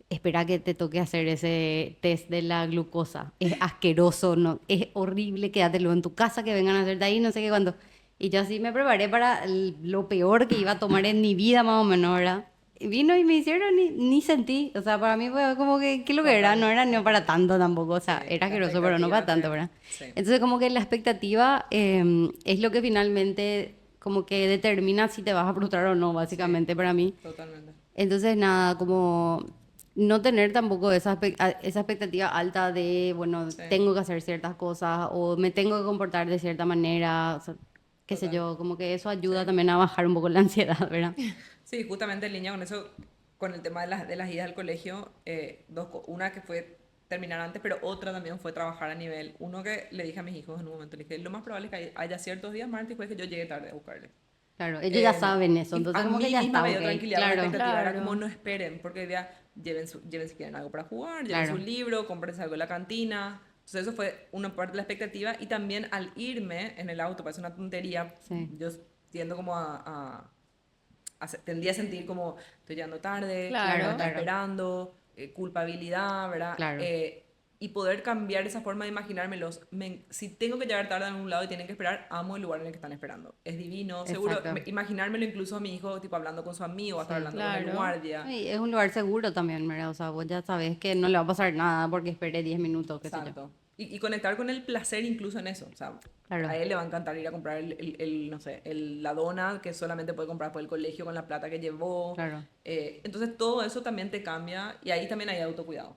espera que te toque hacer ese test de la glucosa. Es asqueroso, no, es horrible, quédatelo en tu casa, que vengan a hacerte ahí, no sé qué cuándo. Y yo así me preparé para lo peor que iba a tomar en mi vida, más o menos, ¿verdad? Y vino y me hicieron, ni sentí. O sea, para mí fue como que, ¿qué es lo que era? No era ni para tanto tampoco. O sea, Sí, era la asqueroso, pero no para expectativa tanto, que- ¿verdad? sí. Entonces, como que la expectativa es lo que finalmente, como que determina si te vas a frustrar o no, básicamente, para mí. Totalmente. Entonces, nada, como no tener tampoco esa expectativa alta de, bueno, Sí. tengo que hacer ciertas cosas o me tengo que comportar de cierta manera, o sea, qué sé Total. yo, como que eso ayuda también a bajar un poco la ansiedad, ¿verdad? Sí, justamente en línea con eso, con el tema de las idas al colegio, una que fue terminar antes, pero otra también fue trabajar a nivel, uno que le dije a mis hijos en un momento, le dije, lo más probable es que haya ciertos días martes y jueves que yo llegue tarde a buscarle. Claro, ellos ya saben eso, Y entonces a como que mí ya misma está, me dio ok. tranquilidad con la Claro, expectativa, era Claro. como no esperen, porque ya lleven si quieren algo para jugar, lleven su claro, libro, cómprense algo en la cantina. Entonces eso fue una parte de la expectativa y también al irme en el auto, parece una tontería, sí, yo tiendo como tendía a sentir como estoy llegando tarde, mi hijo me Claro. está claro, esperando, culpabilidad, ¿verdad? claro, Y poder cambiar esa forma de imaginármelos. Si tengo que llegar tarde a un lado y tienen que esperar, amo el lugar en el que están esperando. Es divino, seguro. exacto. Imaginármelo incluso a mi hijo, tipo hablando con su amigo, o estar Sí. hablando con el Claro. guardia. Y es un lugar seguro también, ¿verdad? O sea, vos ya sabes que no le va a pasar nada porque espere 10 minutos, qué sé yo. Exacto. Y conectar con el placer incluso en eso. O sea, Claro, a él le va a encantar ir a comprar no sé, la dona que solamente puede comprar por el colegio con la plata que llevó. claro. Entonces todo eso también te cambia y ahí también hay autocuidado.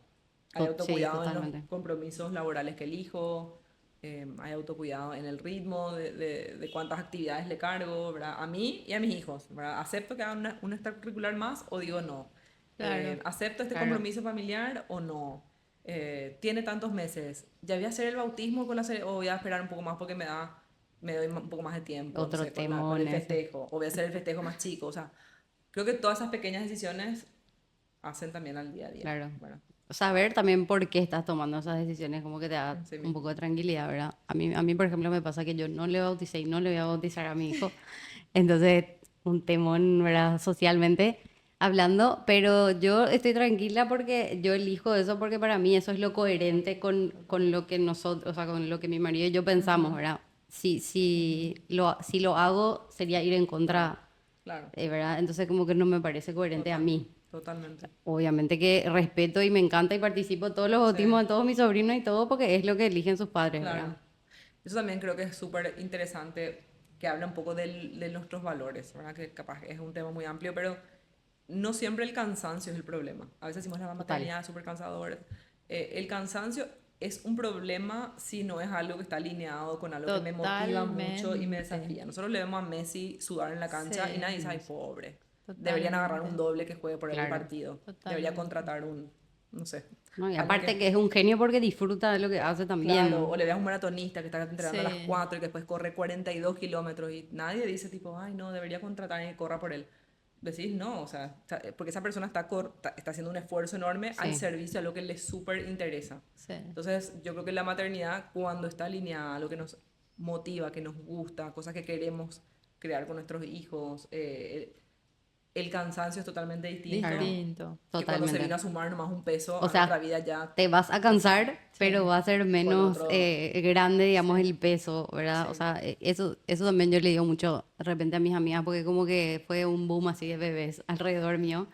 Hay Sí, autocuidado en los totalmente. compromisos laborales que elijo, hay autocuidado en el ritmo de cuántas actividades le cargo, ¿verdad? A mí y a mis hijos, ¿verdad? ¿Acepto que hagan un extracurricular más o digo no? Claro. ¿Acepto este Claro. compromiso familiar o no? Tiene tantos meses, ¿ya voy a hacer el bautismo o voy a esperar un poco más porque me doy un poco más de tiempo, no Otro sé, con temón el ese. festejo, o voy a hacer el festejo más chico, o sea, creo que todas esas pequeñas decisiones hacen también al día a día. Claro. Bueno, Saber también por qué estás tomando esas decisiones, como que te da así un mismo. poco de tranquilidad, ¿verdad? A mí, por ejemplo, me pasa que yo no le bauticé y no le voy a bautizar a mi hijo. Entonces, un temón, ¿verdad? Socialmente hablando, pero yo estoy tranquila porque yo elijo eso porque para mí eso es lo coherente con lo que nosotros, o sea, con lo que mi marido y yo pensamos, ¿verdad? Si lo hago sería ir en Claro, contra, claro, ¿verdad? Entonces como que no me parece coherente a total, mí. totalmente. Obviamente que respeto y me encanta y participo en todos los Sí, bautismos de todos mis sobrinos y todo porque es lo que eligen sus padres, claro. ¿verdad? Eso también creo que es súper interesante, que habla un poco de nuestros valores, ¿verdad? Que capaz es un tema muy amplio, pero no siempre el cansancio es el problema. A veces decimos la Total. maternidad es súper cansador. El cansancio es un problema si no es algo que está alineado con algo que me motiva mucho y me Totalmente. desafía. Nosotros le vemos a Messi sudar en la cancha y nadie Sí, dice, ay, pobre. Deberían agarrar un totalmente. doble que juegue por él el Claro. partido. Debería Totalmente. contratar no sé, ¿No? Y alguien aparte que que es un genio porque disfruta de lo que hace claro, o también. le veas a un maratonista que está entrenando a las Sí, 4 y que después corre 42 kilómetros y nadie dice tipo, ay no, debería contratar a alguien que corra por él. Decís no, o sea, porque esa persona está haciendo un esfuerzo enorme al Sí, servicio a lo que le súper interesa. sí. Entonces, yo creo que la maternidad, cuando está alineada a lo que nos motiva, que nos gusta, cosas que queremos crear con nuestros hijos, el cansancio es totalmente distinto. claro. Distinto. Que cuando se vino Totalmente. a sumar nomás un peso O a nuestra sea, vida ya te vas a cansar, pero Sí. va a ser fue el menos otro. grande, digamos, Sí, el peso, ¿verdad? O sí, sea, eso también yo le digo mucho de repente a mis amigas, porque como que fue un boom así de bebés alrededor mío.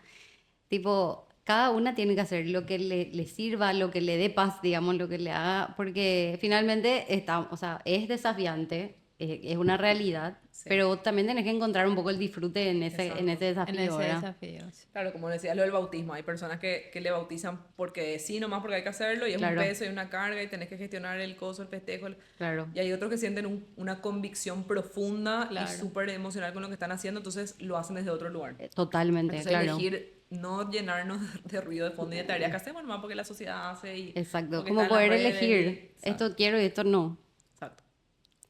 Tipo, cada una tiene que hacer lo que le sirva, lo que le dé paz, digamos, lo que le haga, porque finalmente está, o sea, es desafiante, es una realidad, sí. pero vos también tenés que encontrar un poco el disfrute en Exacto. ese En desafío, ese ¿verdad? desafío. Sí. Claro, como decías, lo del bautismo. Hay personas que le bautizan porque sí, nomás porque hay que hacerlo y es un Claro, peso y una carga y tenés que gestionar el coso, el festejo. claro, Y hay otros que sienten una convicción profunda y Claro. súper emocional con lo que están haciendo, entonces lo hacen desde otro lugar. totalmente, Entonces claro. elegir no llenarnos de ruido de fondo y de tareas que hacemos nomás porque la sociedad hace y Exacto, porque está como en las poder redes elegir, Exacto, esto quiero y esto no. exacto.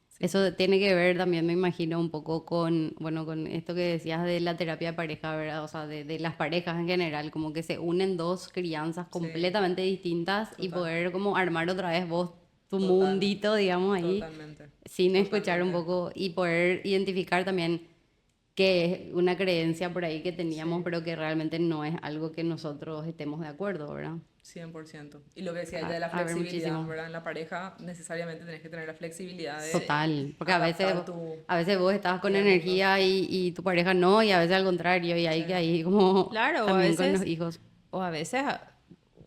Sí, sí, Eso tiene que ver también, me imagino, un poco con, bueno, con esto que decías de la terapia de pareja, ¿verdad? O sea, de las parejas en general, como que se unen dos crianzas sí, completamente distintas y total, poder como armar otra vez vos tu total, mundito, digamos, ahí, totalmente, sin escuchar un totalmente. poco y poder identificar también que es una creencia por ahí que teníamos, Sí. pero que realmente no es algo que nosotros estemos de acuerdo, ¿verdad? 100%. Y lo que decía ella de la A ver, flexibilidad, muchísimo. ¿verdad? En la pareja necesariamente tenés que tener la flexibilidad de Sí. Total, porque adaptar tu a veces vos estás con vida al mundo. energía y tu pareja no, y a veces al contrario, y Sí, ahí que ahí como Claro, también con los hijos. o a veces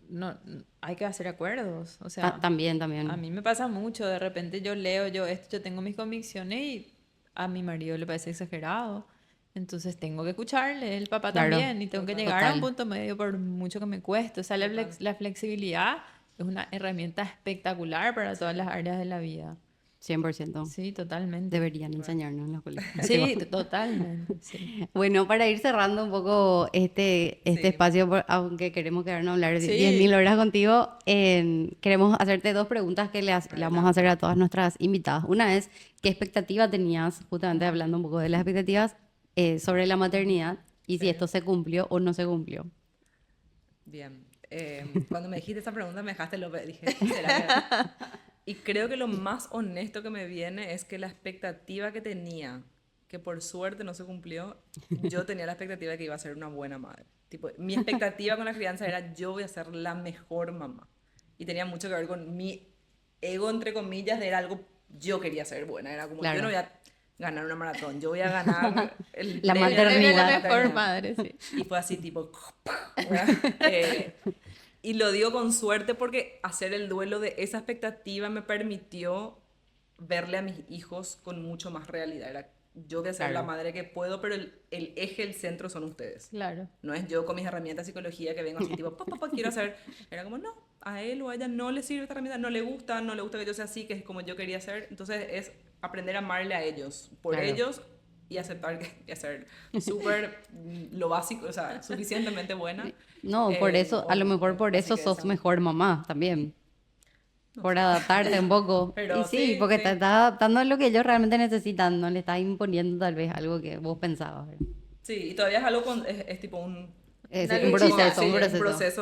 no, hay que hacer acuerdos. O sea, También, a también. mí me pasa mucho. De repente yo leo, yo esto, yo tengo mis convicciones y a mi marido le parece exagerado. Entonces tengo que escucharle, el papá Claro, también, y tengo que total, llegar a un total. punto medio por mucho que me cueste. O sea, total. la flexibilidad es una herramienta espectacular para Sí. todas las áreas de la vida. 100%. Sí, totalmente. Deberían enseñarnos en los colegios. Sí, totalmente. Sí. Bueno, para ir cerrando un poco este Sí. espacio, aunque queremos quedarnos a hablar de Sí. 10.000 horas contigo, queremos hacerte 2 preguntas que le vamos a hacer a todas nuestras invitadas. Una es, ¿qué expectativa tenías, justamente hablando un poco de las expectativas, sobre la maternidad y si esto se cumplió o no se cumplió? Bien. Cuando me dijiste esa pregunta me dejaste dije, ¿será que? Y creo que lo más honesto que me viene es que la expectativa que tenía, que por suerte no se cumplió, yo tenía la expectativa de que iba a ser una buena madre. Tipo, mi expectativa con la crianza era yo voy a ser la mejor mamá. Y tenía mucho que ver con mi ego, entre comillas, de era algo yo quería ser buena. Era como, Claro. yo no voy a ganar una maratón, yo voy a ganar el La premio de maternidad. Era la maternidad. mejor madre, sí. Y fue así, tipo... ¿verdad? Y lo digo con suerte porque hacer el duelo de esa expectativa me permitió verle a mis hijos con mucho más realidad. Era, yo voy a ser Claro. la madre que puedo, pero el eje, el centro son ustedes. Claro. No es yo con mis herramientas de psicología que vengo así, tipo, papá, quiero hacer... Era como, no, a él o a ella no le sirve esta herramienta, no le gusta que yo sea así, que es como yo quería ser. Entonces es aprender a amarle a ellos, por Claro. ellos, y aceptar que ser súper lo básico, o sea, suficientemente buena. No, por eso, a lo mejor por así eso que sos esa- mejor mamá también. Por adaptarte un poco. Pero Y sí, sí, porque sí. te estás adaptando a lo que ellos realmente necesitan, no le estás imponiendo tal vez algo que vos pensabas. ¿Verdad? Sí, y todavía es algo, es tipo un... Es Una un luchita. proceso, sí, un proceso. un proceso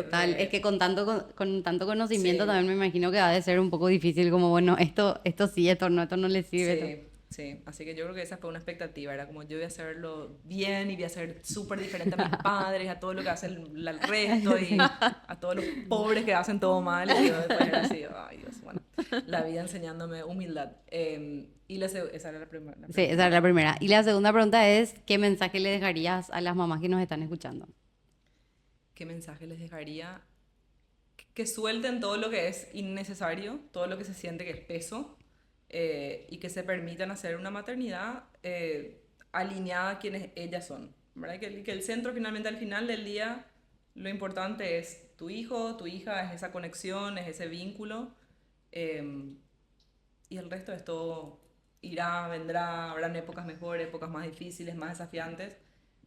Total, de- es que con tanto conocimiento Sí. también me imagino que ha de ser un poco difícil, como bueno, esto sí, esto no le sirve. Sí, así que yo creo que esa fue una expectativa, era como yo voy a hacerlo bien y voy a ser súper diferente a mis padres, a todo lo que hace el resto y a todos los pobres que hacen todo mal, y yo después era así, ay Dios, bueno, la vida enseñándome humildad. Y esa era la primera. Sí, esa es la primera. Y la segunda pregunta es, ¿qué mensaje le dejarías a las mamás que nos están escuchando? ¿Qué mensaje les dejaría? Que suelten todo lo que es innecesario, todo lo que se siente que es peso, y que se permitan hacer una maternidad alineada a quienes ellas son, ¿verdad? Que el centro finalmente al final del día, lo importante es tu hijo, tu hija, es esa conexión, es ese vínculo, y el resto es todo, irá, vendrá, habrán épocas mejores, épocas más difíciles, más desafiantes,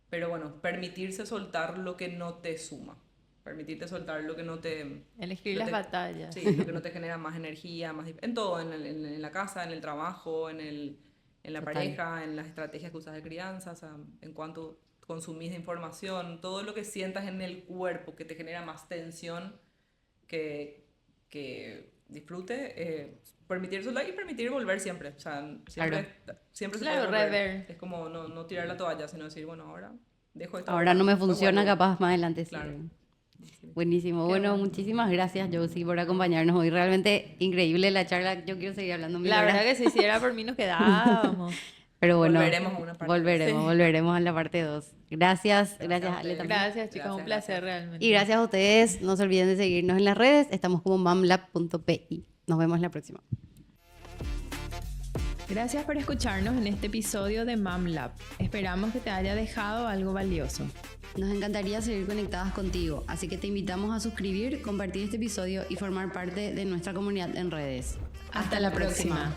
pero bueno, permitirse soltar lo que no te suma. Permitirte soltar lo que no te... Elegir no las te- batallas. Sí, lo que no te genera más energía, en todo, en la casa, en el trabajo, en la Total. pareja, en las estrategias que usas de crianza, o sea, en cuanto consumís de información, todo lo que sientas en el cuerpo que te genera más tensión que disfrute, permitir soltar y permitir volver siempre. O sea, siempre se Claro, puede volver. rever. Es como no tirar la toalla, sino decir, bueno, ahora dejo esto. Ahora no me después funciona, vuelvo. capaz más adelante sí. Claro. Buenísimo. Bueno, muchísimas gracias, Josie, por acompañarnos hoy. Realmente increíble la charla. Yo quiero seguir hablando mil La horas. verdad que si hiciera por mí nos quedábamos. Pero bueno, Volveremos a una parte volveremos a la parte 2. Gracias, gracias a Ale ustedes. también. Gracias, chicos, Gracias, un placer gracias. realmente. Y gracias a ustedes. No se olviden de seguirnos en las redes. Estamos como mamlab.pi. Nos vemos la próxima. Gracias por escucharnos en este episodio de Mam Lab. Esperamos que te haya dejado algo valioso. Nos encantaría seguir conectadas contigo, así que te invitamos a suscribir, compartir este episodio y formar parte de nuestra comunidad en redes. Hasta la próxima.